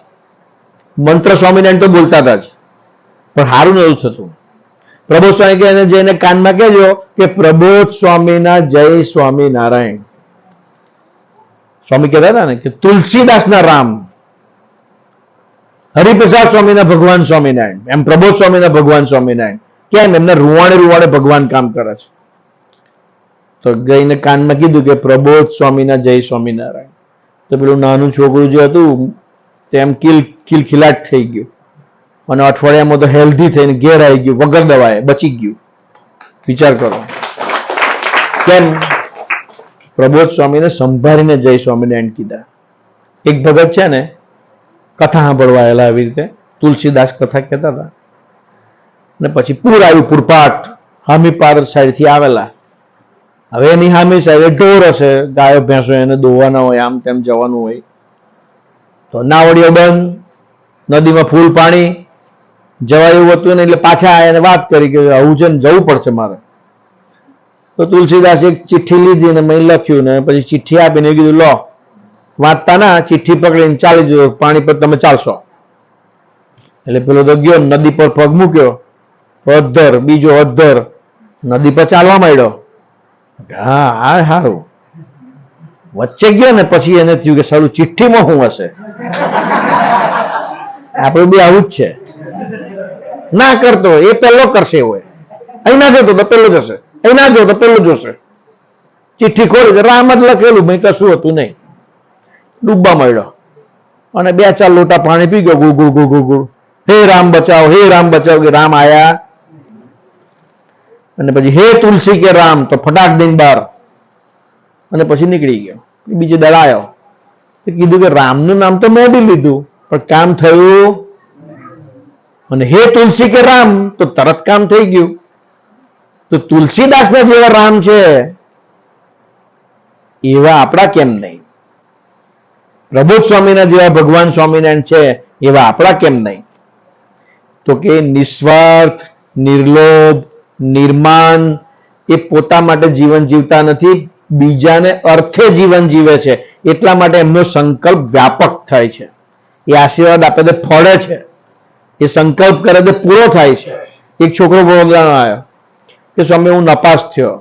મંત્ર સ્વામિનારાયણ તો બોલતા હતા જ, પણ સારું નથી થતું. પ્રબોધ સ્વામી કે જઈને કાનમાં કહેજો કે પ્રબોધ સ્વામીના જય સ્વામિનારાયણ. સ્વામી કહેતા હતા ને કે તુલસીદાસના રામ, હરિપ્રસાદ સ્વામીના ભગવાન સ્વામિનારાયણ, એમ પ્રબોધ સ્વામીના ભગવાન સ્વામિનારાયણ. કેમ? એમને રૂવાડે રૂવાડે ભગવાન કામ કરે છે. તો ગઈને કાનમાં કીધું કે પ્રબોધ સ્વામીના જય સ્વામિનારાયણ. તો પેલું નાનું છોકરું જે હતું તેમ કિલખિલાટ થઈ ગયું, અને અઠવાડિયામાં તો હેલ્ધી થઈને ઘેર આવી ગયું, વગર દવાએ બચી ગયું. વિચાર કરો કેમ? પ્રબોધ સ્વામીને સંભાળીને જય સ્વામિનારાયણ કીધા. એક ભગત છે ને કથા સાંભળવા આવેલા, આવી રીતે તુલસીદાસ કથા કહેતા હતા, ને પછી પૂર આવ્યું, પૂરપાટ, હામી પાર સાઈડ થી આવેલા. હવે એની હામી સાઈડે ઢોર હશે, ગાયો ભેંસો એને દોવાના હોય, આમ તેમ જવાનું હોય, તો નાવડીઓ બંધ, નદીમાં ફૂલ પાણી, જવા એવું હતું ને, એટલે પાછા એને વાત કરી કે આવું છે ને જવું પડશે મારે. તો તુલસીદાસ એક ચિઠ્ઠી લીધી ને મેં લખ્યું, ને પછી ચિઠ્ઠી આપીને કીધું લો વાંચતા ના, ચિઠ્ઠી પકડીને ચાલી જજો, પાણી પર તમે ચાલશો. એટલે પેલો તો ગયો, નદી પર પગ મૂક્યો, અધ્ધર, બીજો અધ્ધર, નદી પર ચાલવા માંડ્યો. હા હા સારું. વચ્ચે ગયો ને પછી એને થયું કે સારું ચિઠ્ઠીમાં શું હશે. આપણે બી આવું જ છે, ના કરતો એ પેલો કરશે, હોય અહીં ના જતો તો પેલો જશે, અહીં ના જતો તો પેલો જોશે. ચિઠ્ઠી ખોલી રામ જ લખેલું, મેં કશું હતું નહીં. ડૂબવા માંડ્યો અને 2-4 લોટા પાણી પી ગયો, ગુગુ ગુગુ ગુગુ, હે રામ બચાવ, હે રામ બચાવ, કે રામ આયા. અને પછી હે તુલસી કે રામ, તો ફટાક દઈને બાર, અને પછી નીકળી ગયો. બીજે દળ આવ્યો, કીધું કે રામનું નામ તો મેં બી લીધું, પણ કામ થયું. અને હે તુલસી કે રામ, તો તરત કામ થઈ ગયું. તો તુલસીદાસના જેવા રામ છે એવા આપણા કેમ નહીં? પ્રબોધ સ્વામીના જેવા ભગવાન સ્વામિનારાયણ છે એવા આપણા કેમ નહીં? તો કે નિસ્વાર્થ, નિર્લોભ, નિર્માન, એ પોતા માટે જીવન જીવતા નથી, બીજાને અર્થે જીવન જીવે છે. એટલા માટે એમનો સંકલ્પ વ્યાપક થાય છે. એ આશીર્વાદ આપે તે ફળે છે, એ સંકલ્પ કરે તે પૂરો થાય છે. એક છોકરો વડોદરાનો આવ્યો કે સ્વામી હું નપાસ થયો,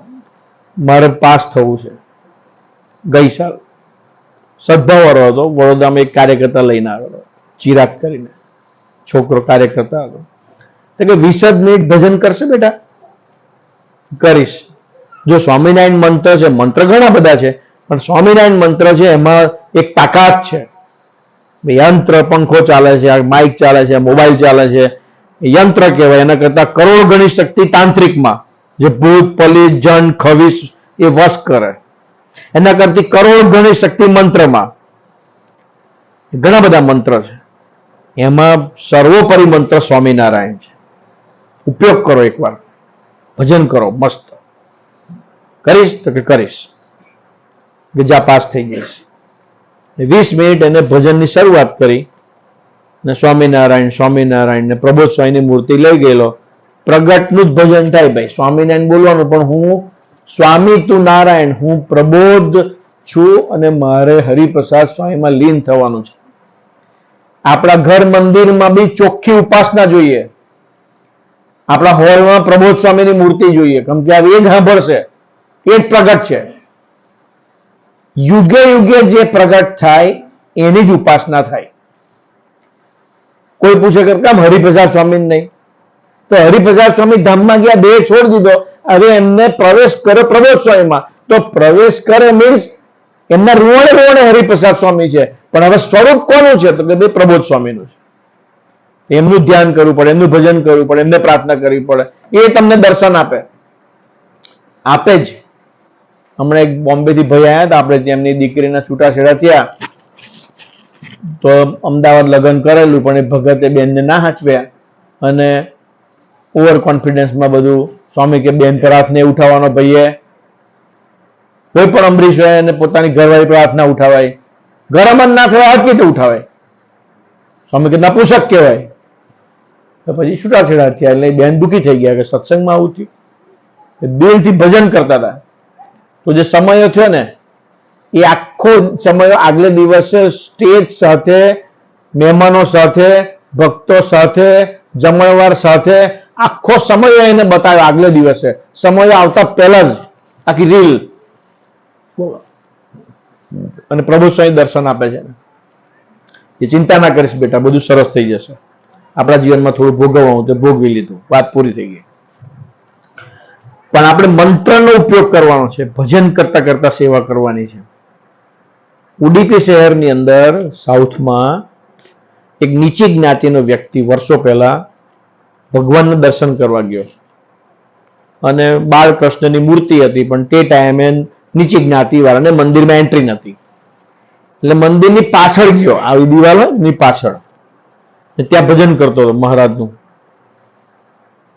મારે પાસ થવું છે. ગઈ સાલ સદભાવવાળો હતો, વડોદરામાં એક કાર્યકર્તા લઈને આવેલો, ચિરાગ કરીને છોકરો કાર્યકર્તા હતો. તો કે 20 મિનિટ ભજન કરશે બેટા? કરીશ. જો સ્વામિનારાયણ મંત્ર છે, મંત્ર ઘણા બધા છે, પણ સ્વામિનારાયણ મંત્ર છે એમાં એક તાકાત છે. યંત્ર, પંખો ચાલે છે, માઇક ચાલે છે, મોબાઈલ ચાલે છે, યંત્ર કહેવાય. એના કરતા કરોડ ગણી શક્તિ તાંત્રિકમાં, જે ભૂત, પલિત, જન, ખવીસ એ વશ કરે, એના કરતી કરોડ ગણી શક્તિ મંત્રમાં. ઘણા બધા મંત્ર છે, એમાં સર્વોપરી મંત્ર સ્વામિનારાયણ છે. ઉપયોગ કરો, એકવાર ભજન કરો, મસ્ત. કરીશ? તો કે કરીશ. જા પાસ થઈ જઈશ. 20 મિનિટ એને ભજનની શરૂઆત કરી, ને સ્વામિનારાયણ સ્વામિનારાયણ, ને પ્રબોધ સ્વામીની મૂર્તિ લઈ ગયેલો. પ્રગટનું જ ભજન થાય ભાઈ, સ્વામિનારાયણ બોલવાનું, પણ હું સ્વામી તું નારાયણ, હું પ્રબોધ છું અને મારે હરિપ્રસાદ સ્વામીમાં લીન થવાનું છે. આપણા ઘર મંદિરમાં બી ચોખ્ખી ઉપાસના જોઈએ. આપણા હોલમાં પ્રબોધ સ્વામીની મૂર્તિ જોઈએ, કેમ કે એ જ સાંભળશે, એ જ પ્રગટ છે. યુગે યુગે જે પ્રગટ થાય એની જ ઉપાસના થાય. કોઈ પૂછે કે કેમ હરિપ્રસાદ સ્વામી નહીં? તો હરિપ્રસાદ સ્વામી ધામમાં ગયા, દેહ છોડી દીધો, હવે એમને પ્રવેશ કર્યો પ્રબોધ સ્વામીમાં. તો પ્રવેશ કરે મીન્સ એમના રૂવણે રૂવણે હરિપ્રસાદ સ્વામી છે, પણ હવે સ્વરૂપ કોનું છે? તો કે ભાઈ પ્રબોધ સ્વામીનું છે. એમનું ધ્યાન કરવું પડે, એમનું ભજન કરવું પડે, એમને પ્રાર્થના કરવી પડે. એ તમને દર્શન આપે જ. હમણાં એક બોમ્બેથી ભાઈ આવ્યા હતા, આપણે તેમની દીકરીના છૂટાછેડા થયા, તો અમદાવાદ લગ્ન કરેલું, પણ એ ભગતે બેનને ના હાચવ્યા અને ઓવર કોન્ફિડન્સમાં બધું. સ્વામી કે બેન પર હાથ નહીં ઉઠાવવાનો ભાઈએ. કોઈ પણ અમરીશ હોય અને પોતાની ઘરવાળી પર હાથ ના ઉઠાવાય. ગરમ જ ના થવાય, હાથ કીધું ઉઠાવાય? સ્વામી કે નપુસક કહેવાય. તો પછી છૂટાછેડા થયા, એટલે બેન દુઃખી થઈ ગયા કે સત્સંગમાં આવું થયું. દિલથી ભજન કરતા હતા. તો જે સમય થયો ને એ આખો સમય આગલે દિવસે સ્ટેજ સાથે, મહેમાનો સાથે, ભક્તો સાથે, જમણવાર સાથે આખો સમય એને બતાવ્યો. આગલે દિવસે સમય આવતા પહેલા જ આખી રીલ. અને પ્રભુ સ્વામી દર્શન આપે છે. એ ચિંતા ના કરીશ બેટા, બધું સરસ થઈ જશે. આપણા જીવનમાં થોડું ભોગવવાનું તે ભોગવી લીધું, વાત પૂરી થઈ ગઈ. પણ આપણે મંત્રનો ઉપયોગ કરવાનો છે, ભજન કરતા કરતા સેવા કરવાની છે. ઉડીપી શહેરની અંદર સાઉથમાં એક નીચી જ્ઞાતિનો વ્યક્તિ વર્ષો પહેલા ભગવાનના દર્શન કરવા ગયો, અને બાળકૃષ્ણની મૂર્તિ હતી, પણ તે ટાઈમે નીચી જ્ઞાતિ વાળાને મંદિરમાં એન્ટ્રી નથી. એટલે મંદિરની પાછળ ગયો, આવી દિવાલ હોય એની પાછળ, ત્યાં ભજન કરતો હતો મહારાજનું.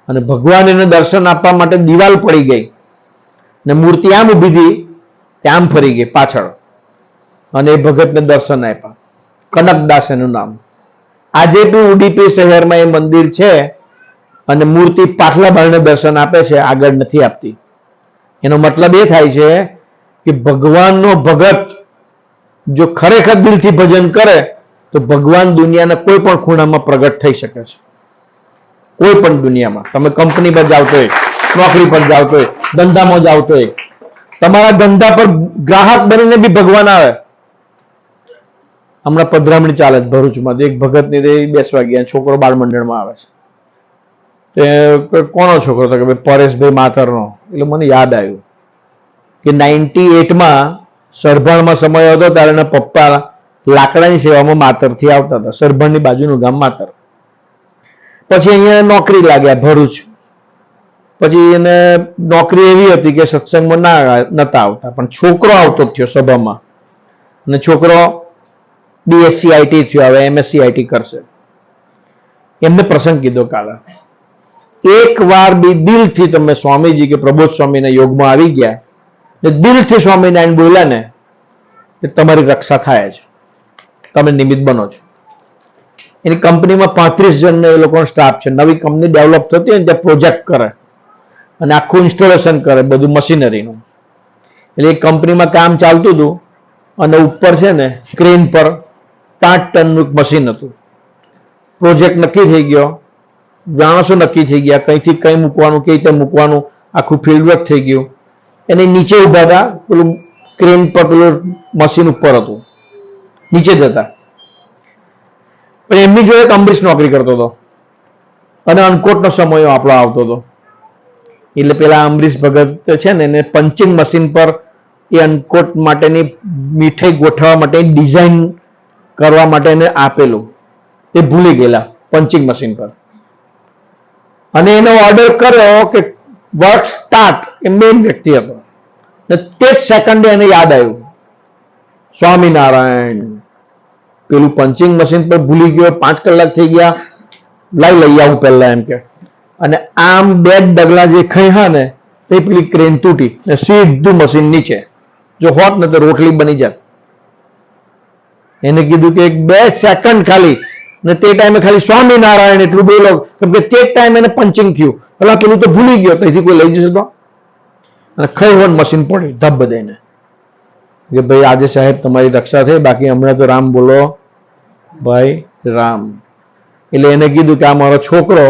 અને ભગવાન એને દર્શન આપવા માટે દિવાલ પડી ગઈ ને મૂર્તિ આમ ઊભી હતી, ત્યાં આમ ફરી ગઈ પાછળ, અને એ ભગતને દર્શન આપ્યા. કનકદાસ એનું નામ. આજે બી ઉડીપી શહેરમાં એ મંદિર છે અને મૂર્તિ પાછલા બારણે દર્શન આપે છે, આગળ નથી આપતી. એનો મતલબ એ થાય છે કે ભગવાનનો ભગત જો ખરેખર દિલથી ભજન કરે તો ભગવાન દુનિયાના કોઈ પણ ખૂણામાં પ્રગટ થઈ શકે છે. કોઈ પણ દુનિયામાં. તમે કંપની પર જાવ તોય, નોકરી પર જાવ તોય, ધંધામાં જાવ તોય, તમારા ધંધા પર ગ્રાહક બનીને બી ભગવાન આવે. હમણાં પધરામણી ચાલે છે ભરૂચમાં, એક ભગતની તે બેસવા ગયા, છોકરો બાળ મંડળમાં આવે છે. કોનો છોકરો હતો કે ભાઈ પરેશભાઈ માતરનો. એટલે મને યાદ આવ્યું કે 98માં સરભણમાં સમય હતો ત્યારે એના પપ્પા લાકડાની સેવામાં માતરથી આવતા હતા. સરભણની બાજુનું ગામ માતર. પછી અહીંયા નોકરી લાગ્યા ભરૂચ. પછી એને નોકરી એવી હતી કે સત્સંગમાં નતા આવતા, પણ છોકરો આવતો થયો સભામાં, અને છોકરો BSc IT થયો, હવે MSc IT કરશે. એમને પ્રસંગ કીધો કાલે, એક વાર બી દિલથી તમે સ્વામીજી કે પ્રબોધ સ્વામીના યોગમાં આવી ગયા ને દિલથી સ્વામિનારાયણ બોલ્યા ને, કે તમારી રક્ષા થાય છે, તમે નિમિત્ત બનો છો. એની કંપનીમાં 35 જણનો એ લોકોનો સ્ટાફ છે. નવી કંપની ડેવલપ થતી હોય ને ત્યાં પ્રોજેક્ટ કરે અને આખું ઇન્સ્ટોલેશન કરે બધું મશીનરીનું. એટલે એ કંપનીમાં કામ ચાલતું હતું અને ઉપર છે ને ક્રેન પર 5 ટનનું મશીન હતું. પ્રોજેક્ટ નક્કી થઈ ગયો, માણસો નક્કી થઈ ગયા, કઈથી કઈ મૂકવાનું, કઈ રીતે મૂકવાનું, આખું ફિલ્ડવર્ક થઈ ગયું. એને નીચે ઉભા હતા, પેલું ક્રેન પર પેલું મશીન ઉપર હતું, નીચે જતા. પણ એમની જોડે એક અંબરીશ નોકરી કરતો હતો અને અનકોટનો સમય આપણો આવતો હતો. એટલે પેલા અંબરીશ ભગત છે ને એને પંચિંગ મશીન પર એ અનકોટ માટેની મીઠાઈ ગોઠવવા માટે ડિઝાઇન કરવા માટે એને આપેલું. એ ભૂલી ગયેલા પંચિંગ મશીન પર, અને એનો ઓર્ડર કર્યો કે વર્ક સ્ટાર્ટ. એ મેઇન વ્યક્તિ હતો ને તે જ સેકન્ડે એને યાદ આવ્યું, સ્વામિનારાયણ પેલું પંચિંગ મશીન પર ભૂલી ગયો, 5 કલાક થઈ ગયા, લઈ આવું પહેલા એમ કે. અને આમ 2 ડગલા જે ખયા ને તે પેલી ક્રેન તૂટી ને સીધું મશીન નીચે. જો હોત ને તો રોટલી બની જાત. એને કીધું કે 2 સેકન્ડ ખાલી, ને તે ટાઈમે ખાલી સ્વામિનારાયણ એટલું બોલો, કેમ કે તે ટાઈમે એને પંચિંગ થયું. પેલા પેલું તો ભૂલી ગયો, તેથી કોઈ લઈ જશે તો. અને ખઈ મશીન પડી ધબ દઈને કે ભાઈ આજે સાહેબ તમારી રક્ષા થઈ, બાકી હમણાં તો રામ બોલો ભાઈ રામ. એટલે એને કીધું કે આ મારો છોકરો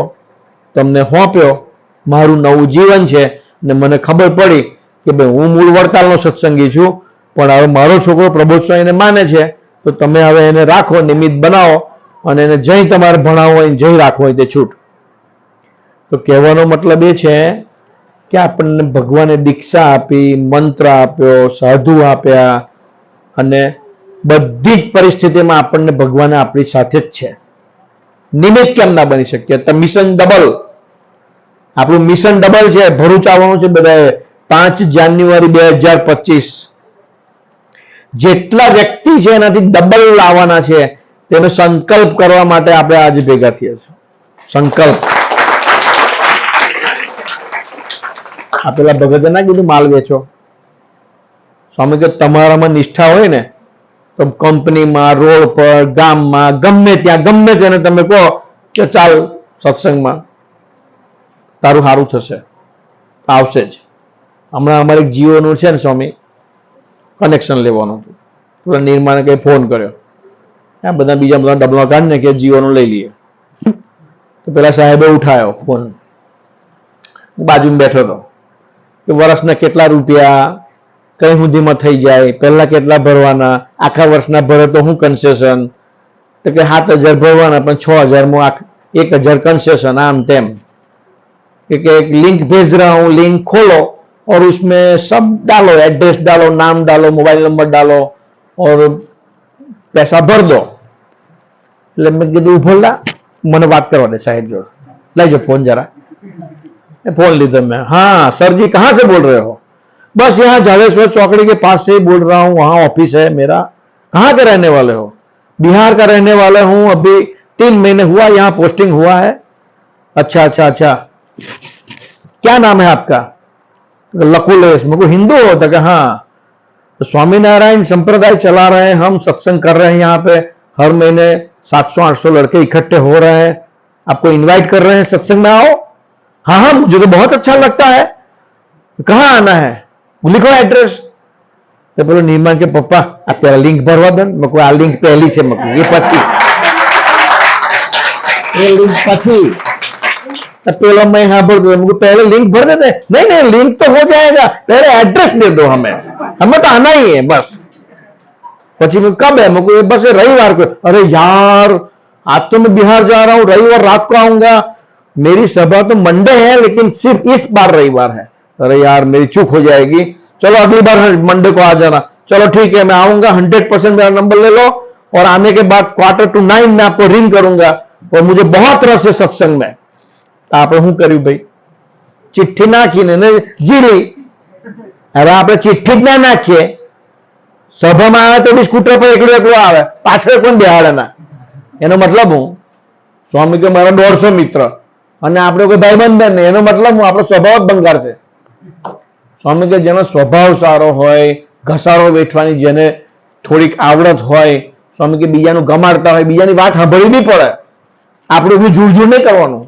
તમને સોંપ્યો, મારું નવું જીવન છે, ને મને ખબર પડી કે ભાઈ હું મૂળ વડતાલનો સત્સંગી છું, પણ હવે મારો છોકરો પ્રબોધ સ્વામીને માને છે, તો તમે હવે એને રાખો, નિમિત્ત બનાવો, અને એને જઈ તમારે ભણાવવો હોય, જઈ રાખવો હોય તે છૂટ. તો કહેવાનો મતલબ એ છે કે આપણને ભગવાને દીક્ષા આપી, મંત્ર આપ્યો, સાધુ આપ્યા, અને બધી જ પરિસ્થિતિમાં આપણને ભગવાને આપણી સાથે જ છે. નિમિત્ત કેમ ના બની શકીએ? તો મિશન ડબલ, આપણું મિશન ડબલ છે. ભરૂચ આવવાનું છે બધાએ 5 જાન્યુઆરી 2025. જેટલા વ્યક્તિ છે એનાથી ડબલ લાવવાના છે, તેનો સંકલ્પ કરવા માટે આપણે આજે ભેગા થયા છીએ. સંકલ્પ. આ પેલા ભગતે ના કીધું માલ વેચો. સ્વામી કે તમારામાં નિષ્ઠા હોય ને તો કંપનીમાં, રોડ પર, ગામમાં, ગમે ત્યાં, ગમે તેને તમે કહો કે ચાલ સત્સંગમાં, તારું સારું થશે, આવશે જ. હમણાં અમારે જીઓનું છે ને સ્વામી, કનેક્શન લેવાનું હતું. પેલા નિર્માણે કઈ ફોન કર્યો, આ બધા બીજા બધા ડબલા કાઢીને કે જીઓનું લઈ લઈએ. તો પેલા સાહેબે ઉઠાયો ફોન, હું બાજુમાં બેઠો હતો, કે વર્ષના કેટલા રૂપિયા કઈ સુધીમાં થઈ જાય, પહેલા કેટલા ભરવાના, આખા વર્ષના ભરે તો શું કન્સેશન? તો કે 7,000 ભરવાના, પણ 6,000 1,000 कंसेशन आम तेम कि एक लिंक भेज रहा हूँ, लिंक खोलो और उसमें सब डालो, एड्रेस डालो, नाम डालो, मोबाइल नंबर डालो और पैसा भर दो. એટલે મેં કીધું ભોલા મને વાત કરવા દે સાહેબ જોડે, લાઈજો फोन जरा. फोन लीधा मैं. हाँ सर जी कहाँ से बोल रहे हो? बस यहाँ झालेश्वर चौकड़ी के पास से बोल रहा हूँ, वहाँ ऑफिस है मेरा. कहाँ के रहने वाले हो? बिहार का रहने वाले हूं, अभी 3 महीने हुआ यहां पोस्टिंग हुआ है। अच्छा अच्छा अच्छा, क्या नाम है आपका? लकुलेश। मेरे को हिंदू हो? तो हाँ। तो स्वामीनारायण संप्रदाय चला रहे हैं हम, सत्संग कर रहे हैं यहाँ पे, हर महीने 700-800 लड़के इकट्ठे हो रहे हैं, आपको इनवाइट कर रहे हैं सत्संग में, आओ। हाँ हाँ, मुझे तो बहुत अच्छा लगता है। कहाँ आना है? लिखो एड्रेस। तो बोलो निर्माण के पप्पा आप पहला लिंक भरवा दो। मैं को आ लिंक पहली છે, मैं ये પછી ये लिंक પછી तो पहला मैं यहाँ भर दो, मुझे पहले लिंक भर देते। नहीं नहीं, लिंक तो हो जाएगा, पहले एड्रेस दे दो हमें, हमें तो आना ही है बस। પછી मैं कब है? मुझे बस रविवार को। अरे यार, आज तो मैं बिहार जा रहा हूँ, रविवार रात को आऊंगा, मेरी सभा तो मंडे है लेकिन सिर्फ इस बार रविवार है। अरे यार, मेरी चूक हो जाएगी, चलो अगली बार मंडे को आ जाना। चलो ठीक है, मैं आऊंगा, 100% मेरा नंबर ले लो, और आने के बाद 8:45 में आपको रिंग करूंगा, और मुझे बहुत रस है सत्संग में। आप શું કર્યું ભાઈ? ચિઠ્ઠી નાખીને જીરી। હવે આપણે ચિઠ્ઠી જ ના નાખીએ, સભામાં આવે તો બી સ્કૂટર પર એકલું એકલું આવે, પાછળ કોણ બેહાડે ના? એનો મતલબ હું સ્વામી કે મારા 150 મિત્ર અને આપણે કોઈ ભાઈબંધ નહીં, એનો મતલબ હું આપણો સ્વભાવ જ બંગાળ છે। સ્વામી કે જેનો સ્વભાવ સારો હોય, ઘસારો વેઠવાની જેને થોડીક આવડત હોય, સ્વામી કે બીજાનું ગમાડતા હોય, બીજાની વાત સાંભળવી પડે, આપણું બી જૂર નહીં કરવાનું।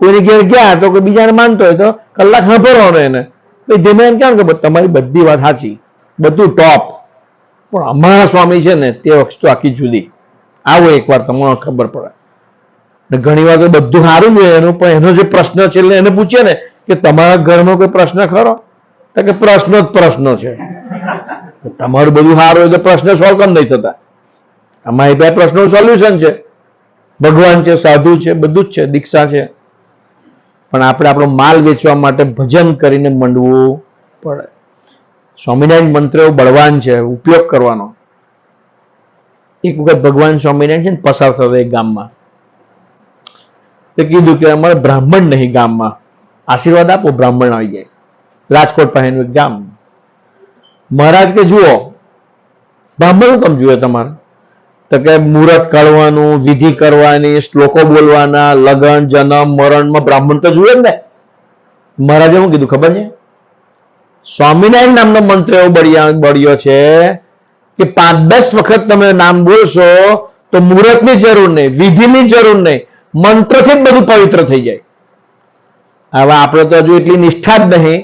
કોઈની ઘેર ગયા તો કોઈ બીજાને માનતો હોય તો કલાક સાંભળવાનો એને, ધીમે એમ કેમ કે તમારી બધી વાત સાચી, બધું ટોપ, પણ અમારા સ્વામી છે ને તે વસ્તુ આખી જુદી। આવો એકવાર તમને ખબર પડે। ઘણી વાર તો બધું સારું જ હોય એનું, પણ એનો જે પ્રશ્ન છે એટલે એને પૂછીએ ને કે તમારા ઘરમાં કોઈ પ્રશ્ન ખરો? તો કે પ્રશ્ન જ પ્રશ્ન છે। તમારું બધું સારું હોય તો પ્રશ્ન સોલ્વ કેમ નહીં થતા? અમારી બે પ્રશ્નનું સોલ્યુશન છે, ભગવાન છે, સાધુ છે, બધું જ છે, દીક્ષા છે, પણ આપણે આપણો માલ વેચવા માટે ભજન કરીને મંડવું પડે। સ્વામિનારાયણ મંત્ર એવો બળવાન છે, ઉપયોગ કરવાનો। એક વખત ભગવાન સ્વામિનારાયણ છે ને પસાર થતા એક ગામમાં, તે કીધું કે અમારે બ્રાહ્મણ નહીં ગામમાં, આશીર્વાદ આપો, બ્રાહ્મણ આવી જાય। રાજકોટ પાસેનું એક ગામ। મહારાજ કે જુઓ, બ્રાહ્મણ કેમ જુએ તમારે? તો કે મુહૂર્ત કાઢવાનું, વિધિ કરવાની, શ્લોકો બોલવાના, લગ્ન જન્મ મરણમાં બ્રાહ્મણ તો જુએ જ ને। મહારાજે શું કીધું ખબર છે? સ્વામિનારાયણ નામનો મંત્ર એવો બળ્યો છે કે 5-10 વખત તમે નામ બોલશો તો મુહૂર્તની જરૂર નહીં, વિધિની જરૂર નહીં, મંત્રથી જ બધું પવિત્ર થઈ જાય। હવે આપણે તો હજુ એટલી નિષ્ઠા જ નહીં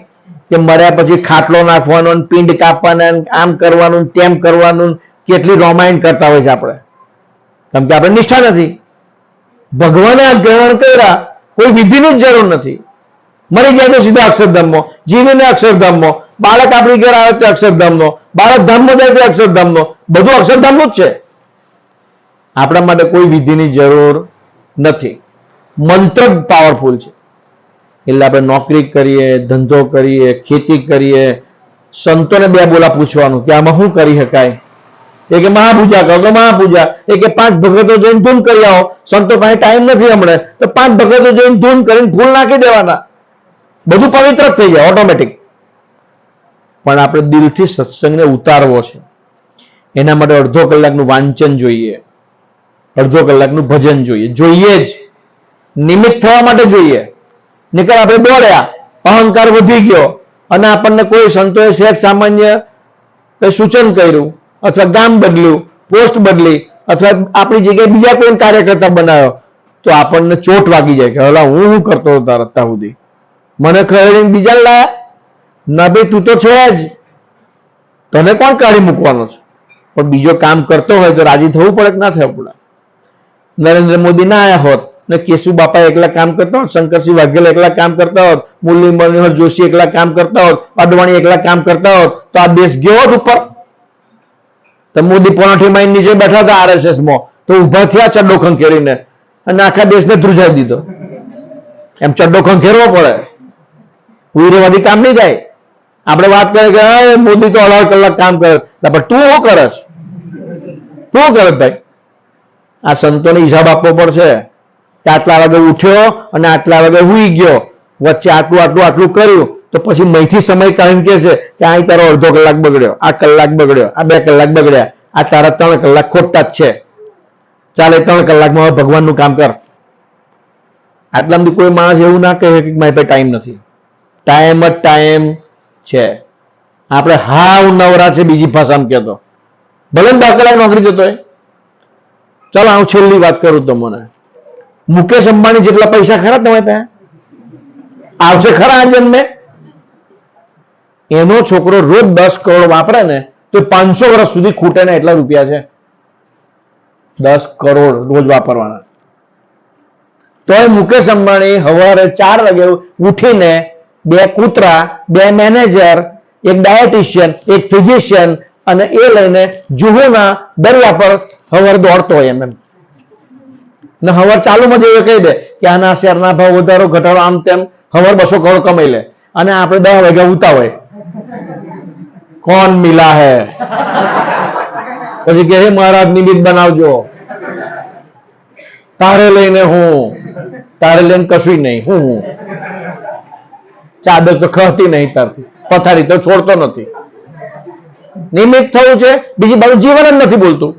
કે મર્યા પછી ખાટલો નાખવાનો, પિંડ કાપવાના, આમ કરવાનું, તેમ કરવાનું, કેટલી રામાયણ કરતા હોય છે આપણે, કેમ કે આપણે નિષ્ઠા નથી। ભગવાને આ ગ્રહણ કર્યા, કોઈ વિધિની જ જરૂર નથી। મરી જાય તો સીધા અક્ષરધામમાં, જીવીને અક્ષરધામમાં, બાળક આપણી ઘેર આવે તો અક્ષરધામનો, બાળક ધામમાં જાય તો અક્ષરધામનો, બધું અક્ષરધામનું જ છે। આપણા માટે કોઈ વિધિની જરૂર નથી, મંત્ર જ પાવરફુલ છે। એટલે આપણે નોકરી કરીએ, ધંધો કરીએ, ખેતી કરીએ, સંતોને 2 બોલા પૂછવાનું કે આમાં શું કરી શકાય? એ કે મહાપૂજા કરો તો મહાપૂજા, એ કે 5 ભગતો જઈને ધૂન કરી આવો, સંતો પાસે ટાઈમ નથી હમણાં, તો 5 ભગતો જઈને ધૂન કરીને ફૂલ નાખી દેવાના, બધું પવિત્ર જ થઈ જાય ઓટોમેટિક। પણ આપણે દિલથી સત્સંગને ઉતારવો છે, એના માટે અડધો કલાકનું વાંચન જોઈએ, અડધો કલાકનું ભજન જોઈએ જ, નિમિત્ત થવા માટે જોઈએ। નીકળ આપણે દોડ્યા, અહંકાર વધી ગયો અને આપણને કોઈ સંતોએ સહેજ સામાન્ય કઈ સૂચન કર્યું, અથવા ગામ બદલ્યું, પોસ્ટ બદલી, અથવા આપણી જગ્યાએ બીજા કોઈ કાર્યકર્તા બનાવ્યો, તો આપણને ચોટ વાગી જાય કે હલા હું શું કરતો હતો તાર અત્યાર સુધી, મને ખરીને બીજા લાયા ના? ભાઈ તું તો છે જ, તને કોણ કાઢી મૂકવાનો છે? પણ બીજો કામ કરતો હોય તો રાજી થવું પડે કે ના થવું પડે? નરેન્દ્ર મોદી ના આયા હોત ને કેશુ બાપા એકલા કામ કરતા હોત, શંકરસિંહ વાઘેલા એકલા કામ કરતા હોત, મુરલી મનોહર જોશી એકલા કામ કરતા હોત, અડવાણી એકલા કામ કરતા હોત, તો આ દેશ ગયો હોત ઉપર? તો મોદી પોણાઠી માઇન નીચે બેઠા હતા RSS માં, તો ઉભા થયા ચડ્ડો ખંખેરીને અને આખા દેશને ધ્રુજાવી દીધો। એમ ચડ્ડો ખંખેરવો પડે, ઉઈરેવાદી કામ નહીં થાય। આપણે વાત કરીએ કે મોદી તો 18 કલાક કામ કરે, પણ તું શું કરે? તું કરે ભાઈ? આ સંતોને હિસાબ આપવો પડશે કે આટલા વાગે ઉઠ્યો અને આટલા વાગે હુઈ ગયો, વચ્ચે આટલું આટલું આટલું કર્યું, તો પછી મહીથી સમય કાઢીને કે છે કે આ તારો અડધો કલાક બગડ્યો, આ કલાક બગડ્યો, આ 2 કલાક બગડ્યા, આ તારા 3 કલાક ખોટા જ છે, ચાલે 3 કલાકમાં હવે ભગવાનનું કામ કર. આટલામાંથી કોઈ માણસ એવું ના કહે કે મારી પાસે ટાઈમ નથી. ટાઈમ જ ટાઈમ છે. આપણે હાવ નવરા છે બીજી ભાષામાં કહેતો, ભલે 10 કલાક નોકરી જતો હોય. ચાલો હું છેલ્લી વાત કરું તમને. મુકેશ અંબાણી જેટલા પૈસા ખરા તમારે ત્યાં આવશે ખરા આ જન્મે? એનો છોકરો રોજ 10 કરોડ વાપરે ને તો 500 વર્ષ સુધી ખૂટે ને એટલા રૂપિયા છે. 10 કરોડ રોજ વાપરવાના. તો મુકેશ અંબાણી સવારે 4 વાગે ઉઠીને 2 કૂતરા, 2 મેનેજર, એક ડાયટિશિયન, એક ફિઝિશિયન અને એ લઈને જુહુના દરિયા પર સવારે દોડતો હોય એમ ને સવાર ચાલુમાં જ એવું કહી દે કે આના શેરના ભાવ વધારો ઘટાડો આમ તેમ, સવાર 200 કરોડ કમાઈ લે અને આપણે 10 વાગ્યા ઉતા હોય. કોણ મિલા હે? પછી કે હે મહારાજ નિમિત્ત બનાવજો. તારે લઈને હું, તારે લઈને કશું નહીં. હું ચાદર તો ખહતી નહીં તારથી, પથારી તો છોડતો નથી. નિમિત્ત થયું છે, બીજી બાજુ જીવન જ નથી બોલતું.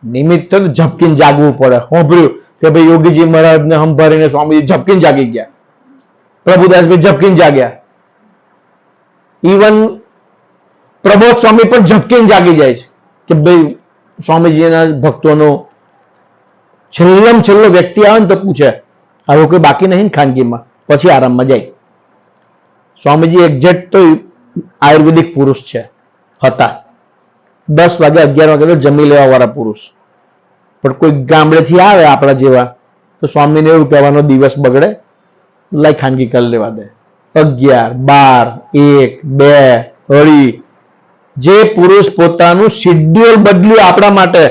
નિમિત્ત તો ઝપકીને જાગવું પડે. સાંભળ્યું કે ભાઈ યોગીજી મહારાજને સંભાળીને સ્વામીજી ઝપકીને જાગી ગયા, પ્રભુદાસભાઈ ઝપકીને જાગ્યા, ઇવન પ્રબોધ સ્વામી પણ ઝપકીને જાગી જાય છે કે ભાઈ સ્વામીજીના ભક્તોનો છેલ્લામાં છેલ્લો વ્યક્તિ આવે ને તો પૂછે આવું કોઈ બાકી નહીં ને ખાનગીમાં, પછી આરામમાં જાય. સ્વામીજી એક્ઝેક્ટ તો આયુર્વેદિક પુરુષ છે હતા. 10 વાગે 11 વાગે તો જમી લેવા વાળા પુરુષ. પણ કોઈ ગામડેથી આવે આપણા જેવા તો સ્વામીને એવું કહેવાનો દિવસ બગડે, લાઈ ખાનગી કરી લેવા દે. 11, 12, 1, 2, 2:30 જે પુરુષ પોતાનું શિડ્યુલ બદલ્યું આપણા માટે,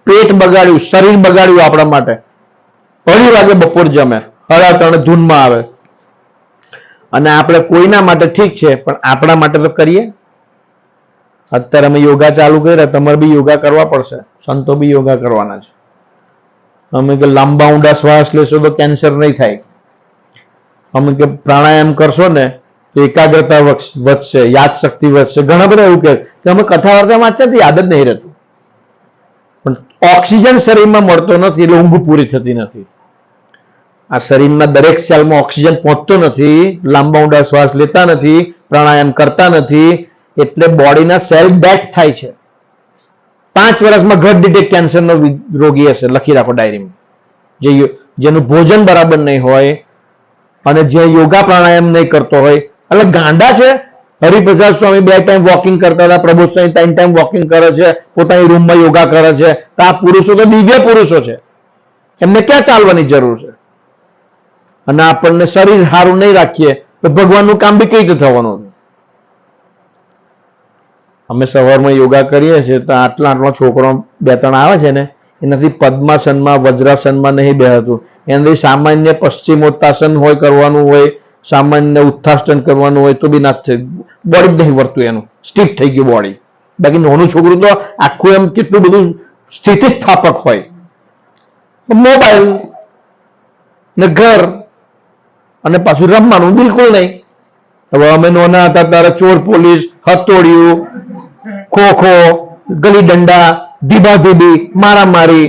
પેટ બગાડ્યું, શરીર બગાડ્યું આપણા માટે, 2:30 વાગે બપોર જમે, 3:30 ધૂનમાં આવે. અને આપણે કોઈના માટે ઠીક છે પણ આપણા માટે તો કરીએ. અત્યારે અમે યોગા ચાલુ કર્યા, તમારે બી યોગા કરવા પડશે, સંતો બી યોગા કરવાના છે. અમે કે લાંબા ઊંડા શ્વાસ લેશો તો કેન્સર નહીં થાય. અમે કે પ્રાણાયામ કરશો ને તો એકાગ્રતા વધશે, યાદ શક્તિ વધશે. ઘણા બધા એવું કે અમે કથા વાર્તા વાંચતા યાદ જ નહીં રહેતું. પણ ઓક્સિજન શરીરમાં મળતો નથી એટલે ઊંઘ પૂરી થતી નથી. આ શરીરના દરેક સેલમાં ઓક્સિજન પહોંચતો નથી, લાંબા ઊંડા શ્વાસ લેતા નથી, પ્રાણાયામ કરતા નથી, એટલે બોડીના સેલ ડેથ થાય છે. 5 વર્ષમાં ઘર દીઠ કેન્સરનો રોગી હશે, લખી રાખો ડાયરીમાં. જેનું ભોજન બરાબર નહીં હોય અને જે યોગા પ્રાણાયામ નહીં કરતો હોય. એટલે ગાંડા છે. હરિપ્રસાદ સ્વામી 2 ટાઈમ વોકિંગ કરતા હતા, પ્રબોધ સ્વામી 3 ટાઈમ વોકિંગ કરે છે, પોતાની રૂમમાં યોગા કરે છે. તો આ પુરુષો તો દિવ્ય પુરુષો છે, એમને ક્યાં ચાલવાની જરૂર છે? અને આપણને શરીર સારું નહીં રાખીએ તો ભગવાનનું કામ બી કઈ રીતે થવાનું? અમે સવારમાં યોગા કરીએ છીએ તો આટલા છોકરો 2-3 આવે છે ને, એનાથી પદ્માસનમાં, વજ્રાસનમાં નહીં બેહતું. એનાથી સામાન્ય પશ્ચિમોત્તાસન હોય કરવાનું હોય, સામાન્ય ઉત્થાસન કરવાનું હોય તો બી ના થાય. બોડી જ નહીં વર્તું, એનું સ્ટીફ થઈ ગયું બોડી. બાકી નાનું છોકરું તો આખું એમ કેટલું બધું સ્થિતિસ્થાપક હોય. મોબાઈલ ને ઘર અને પાછું રમવાનું બિલકુલ નહીં. હવે અમે નાના હતા ત્યારે ચોર પોલીસ, હથોડિયું, ખોખો, ગલી દંડા, ધીબાધીબી, મારામારી,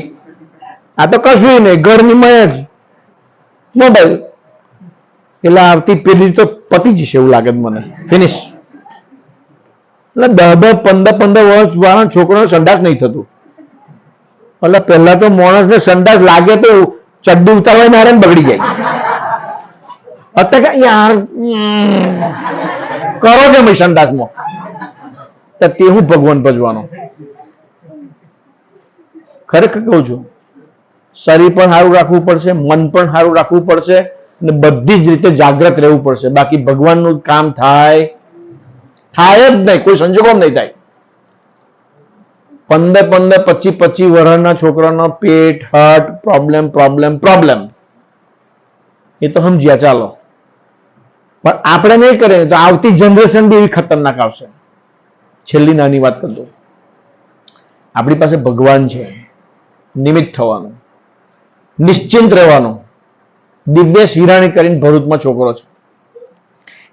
આ તો કશું નહીં. ઘરની મય જ મોબાઈલ. એટલે આવતી પેઢી તો પતી જશે એવું લાગે મને, ફિનિશ. એટલે 10-15 વર્ષ વાળા છોકરાને સંડાસ નહીં થતું. એટલે પહેલા તો માણસને સંડાસ લાગે તો ચડ્ડી ઉતારવા મારે બગડી જાય. અત્યારે યાર કરો કે ભાઈ સંડાસમાં તે હું ભગવાન ભજવાનો. ખરેખર કહું છું, શરીર પણ સારું રાખવું પડશે, મન પણ સારું રાખવું પડશે અને બધી જ રીતે જાગ્રત રહેવું પડશે. બાકી ભગવાનનું કામ થાય જ નહીં, કોઈ સંજોગોમાં નહીં થાય. 15-15, 25-25 વર્ષના છોકરાનો પેટ, હાર્ટ પ્રોબ્લેમ એ તો સમજ્યા ચાલો. પણ આપણે નહીં કરીએ તો આવતી જનરેશન બી એવી ખતરનાક આવશે. છેલ્લી નાની વાત કરી દઉં. આપણી પાસે ભગવાન છે, નિમિત્ત થવાનું, નિશ્ચિંત રહેવાનું. દિવ્યેશ હિરાણી કરીને ભરૂચમાં છોકરો છે,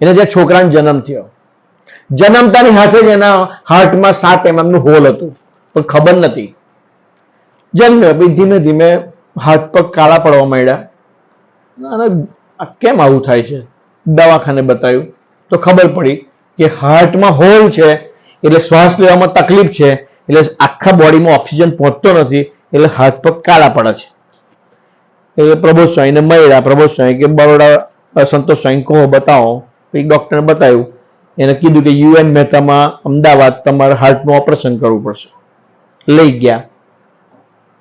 એને જ્યાં છોકરાનો જન્મ થયો, જન્મતાની સાથે જ એના હાર્ટમાં 7 mm નું હોલ હતું, પણ ખબર નથી. જન્મ્યો પછી ધીમે ધીમે હાથ પગ કાળા પડવા માંડ્યા. અને કેમ આવું થાય છે? દવાખાને બતાવ્યું તો ખબર પડી કે હાર્ટમાં હોલ છે, એટલે શ્વાસ લેવામાં તકલીફ છે, એટલે આખા બોડીમાં ઓક્સિજન પહોંચતો નથી, એટલે હાથ પગ કાળા પડે છે. એટલે પ્રબોધ સ્વામીને મળ્યા. પ્રબોધ સ્વામી કે બરોડા સંતોષ સ્વામી કહો, બતાવો. પછી ડોક્ટરને બતાવ્યું. એને કીધું કે યુએન મહેતામાં અમદાવાદ તમારે હાર્ટનું ઓપરેશન કરવું પડશે. લઈ ગયા.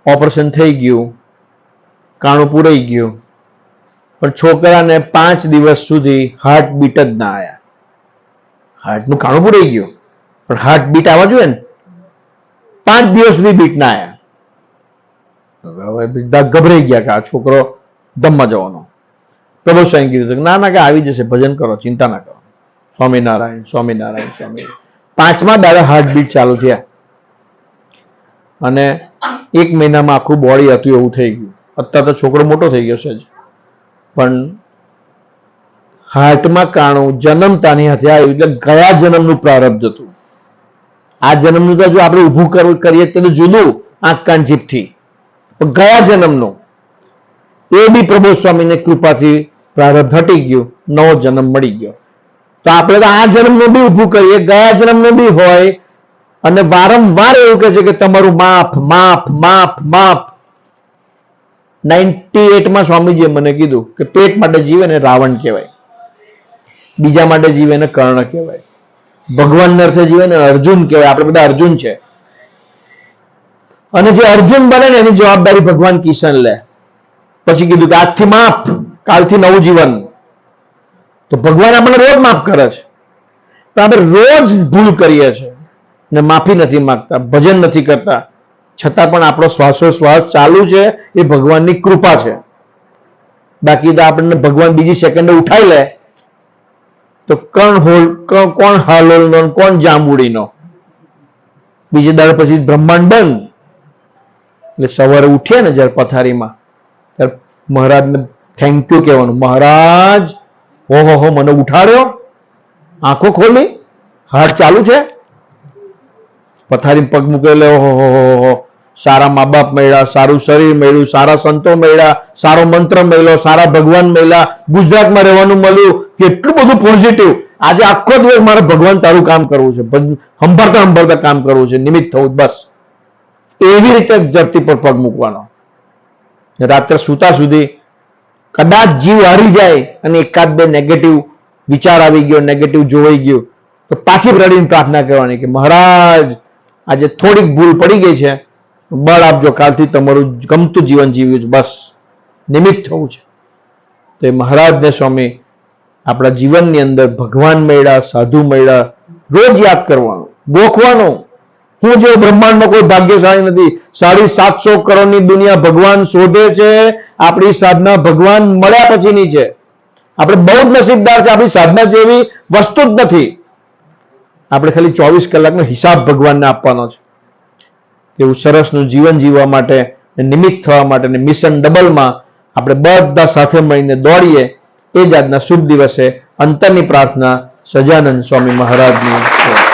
ઓપરેશન થઈ ગયું, કાણું પૂરાઈ ગયું, પણ છોકરાને 5 દિવસ સુધી હાર્ટ બીટ જ ના આવ્યા. હાર્ટનું કાણું પૂરાઈ ગયું, પણ હાર્ટ બીટ આવવા જોઈએ ને, 5 દિવસ સુધી બીટ ના આવ્યા. હવે બધા ગભરાઈ ગયા કે આ છોકરો ધમમાં જવાનો. પ્રભુ સ્વામી કીધું કે ના ના, કે આવી જશે, ભજન કરો, ચિંતા ના કરો. સ્વામિનારાયણ સ્વામિનારાયણ સ્વામિનારાયણ. 5મા દાડે હાર્ટ બીટ ચાલુ થયા અને 1 મહિનામાં આખું બોડી હતું એવું થઈ ગયું. અત્યારે તો છોકરો મોટો થઈ ગયો છે, પણ હાર્ટમાં કાણું જન્મતાની હાથે આવ્યું, એટલે ગયા જન્મનું પ્રારબ્ધ હતું. આ જન્મનું તો જો આપણે ઊભું કરીએ તો જુદું, આંખ કાન જીભથી, પણ ગયા જન્મનું એ બી પ્રબોધ સ્વામીને કૃપાથી પ્રારબ્ધ હટી ગયું, નવો જન્મ મળી ગયો. તો આપણે તો આ જન્મનું બી ઊભું કરીએ, ગયા જન્મનું બી હોય, અને વારંવાર એવું કહે છે કે તમારું માફ માફ માફ માફ. 98માં સ્વામીજીએ મને કીધું કે પેટ માટે જીવે ને રાવણ કહેવાય, બીજા માટે જીવે ને કર્ણ કહેવાય, ભગવાનના અર્થે જીવે ને અર્જુન કહેવાય. આપણે બધા અર્જુન છે, અને જે અર્જુન બને ને એની જવાબદારી ભગવાન કિશન લે. પછી કીધું કે આજથી માફ, કાલથી નવું જીવન. તો ભગવાન આપણને રોજ માફ કરે છે, તો આપણે રોજ ભૂલ કરીએ છીએ ને માફી નથી માંગતા, ભજન નથી કરતા, છતાં પણ આપણો શ્વાસોશ્વાસ ચાલુ છે, એ ભગવાનની કૃપા છે. બાકી તો આપણને ભગવાન બીજી સેકન્ડે ઉઠાઈ લે તો કોણ હાલોલનો કોણ જાંબુડીનો. બીજે દાડે પછી બ્રહ્માંડ બંધ. એટલે સવારે ઉઠીએ ને જયારે પથારીમાં, ત્યારે મહારાજને થેન્ક યુ કહેવાનું. મહારાજ ઓહો મને ઉઠાડ્યો, આંખો ખોલી, હાર્ટ ચાલુ છે, પથારી પગ મૂકેલો, ઓહો, સારા મા બાપ મળ્યા, સારું શરીર મળ્યું, સારા સંતો મળ્યા, સારો મંત્ર મળ્યો, સારા ભગવાન મળ્યા, ગુજરાતમાં રહેવાનું મળ્યું, કેટલું બધું પોઝિટિવ. આજે આખો દિવસ મારે ભગવાન તારું કામ કરવું છે, સંભાળતા કામ કરવું છે, નિમિત્ત થવું, બસ એવી રીતે ધરતી પર પગ મૂકવાનો. રાત્રે સૂતા સુધી કદાચ જીવ હારી જાય અને એકાદ બે નેગેટિવ વિચાર આવી ગયો, નેગેટિવ જોવાઈ ગયું, તો પાછી રડીને પ્રાર્થના કરવાની કે મહારાજ આજે થોડીક ભૂલ પડી ગઈ છે, બળ આપજો, કાલથી તમારું ગમતું જીવન જીવ્યું છે, બસ નિમિત્ત થવું છે. તો એ મહારાજને સ્વામી આપણા જીવનની અંદર ભગવાન મળ્યા, સાધુ મળ્યા, રોજ યાદ કરવાનું, ગોખવાનું. હું જો બ્રહ્માંડમાં કોઈ ભાગ્યશાળી નથી. 750 કરોડની દુનિયા ભગવાન શોધે છે, આપણી સાધના ભગવાન મળ્યા પછીની છે. આપણે બહુ જ નસીબદાર છે, આપણી સાધના જેવી વસ્તુ જ નથી. આપણે ખાલી 24 કલાકનો હિસાબ ભગવાનને આપવાનો છે. એવું સરસનું જીવન જીવવા માટે, નિમિત્ત થવા માટે, મિશન ડબલમાં આપણે બધા સાથે મળીને દોડીએ. એ જ આજના શુભ દિવસે અંતરની પ્રાર્થના સજાનંદ સ્વામી મહારાજની છે.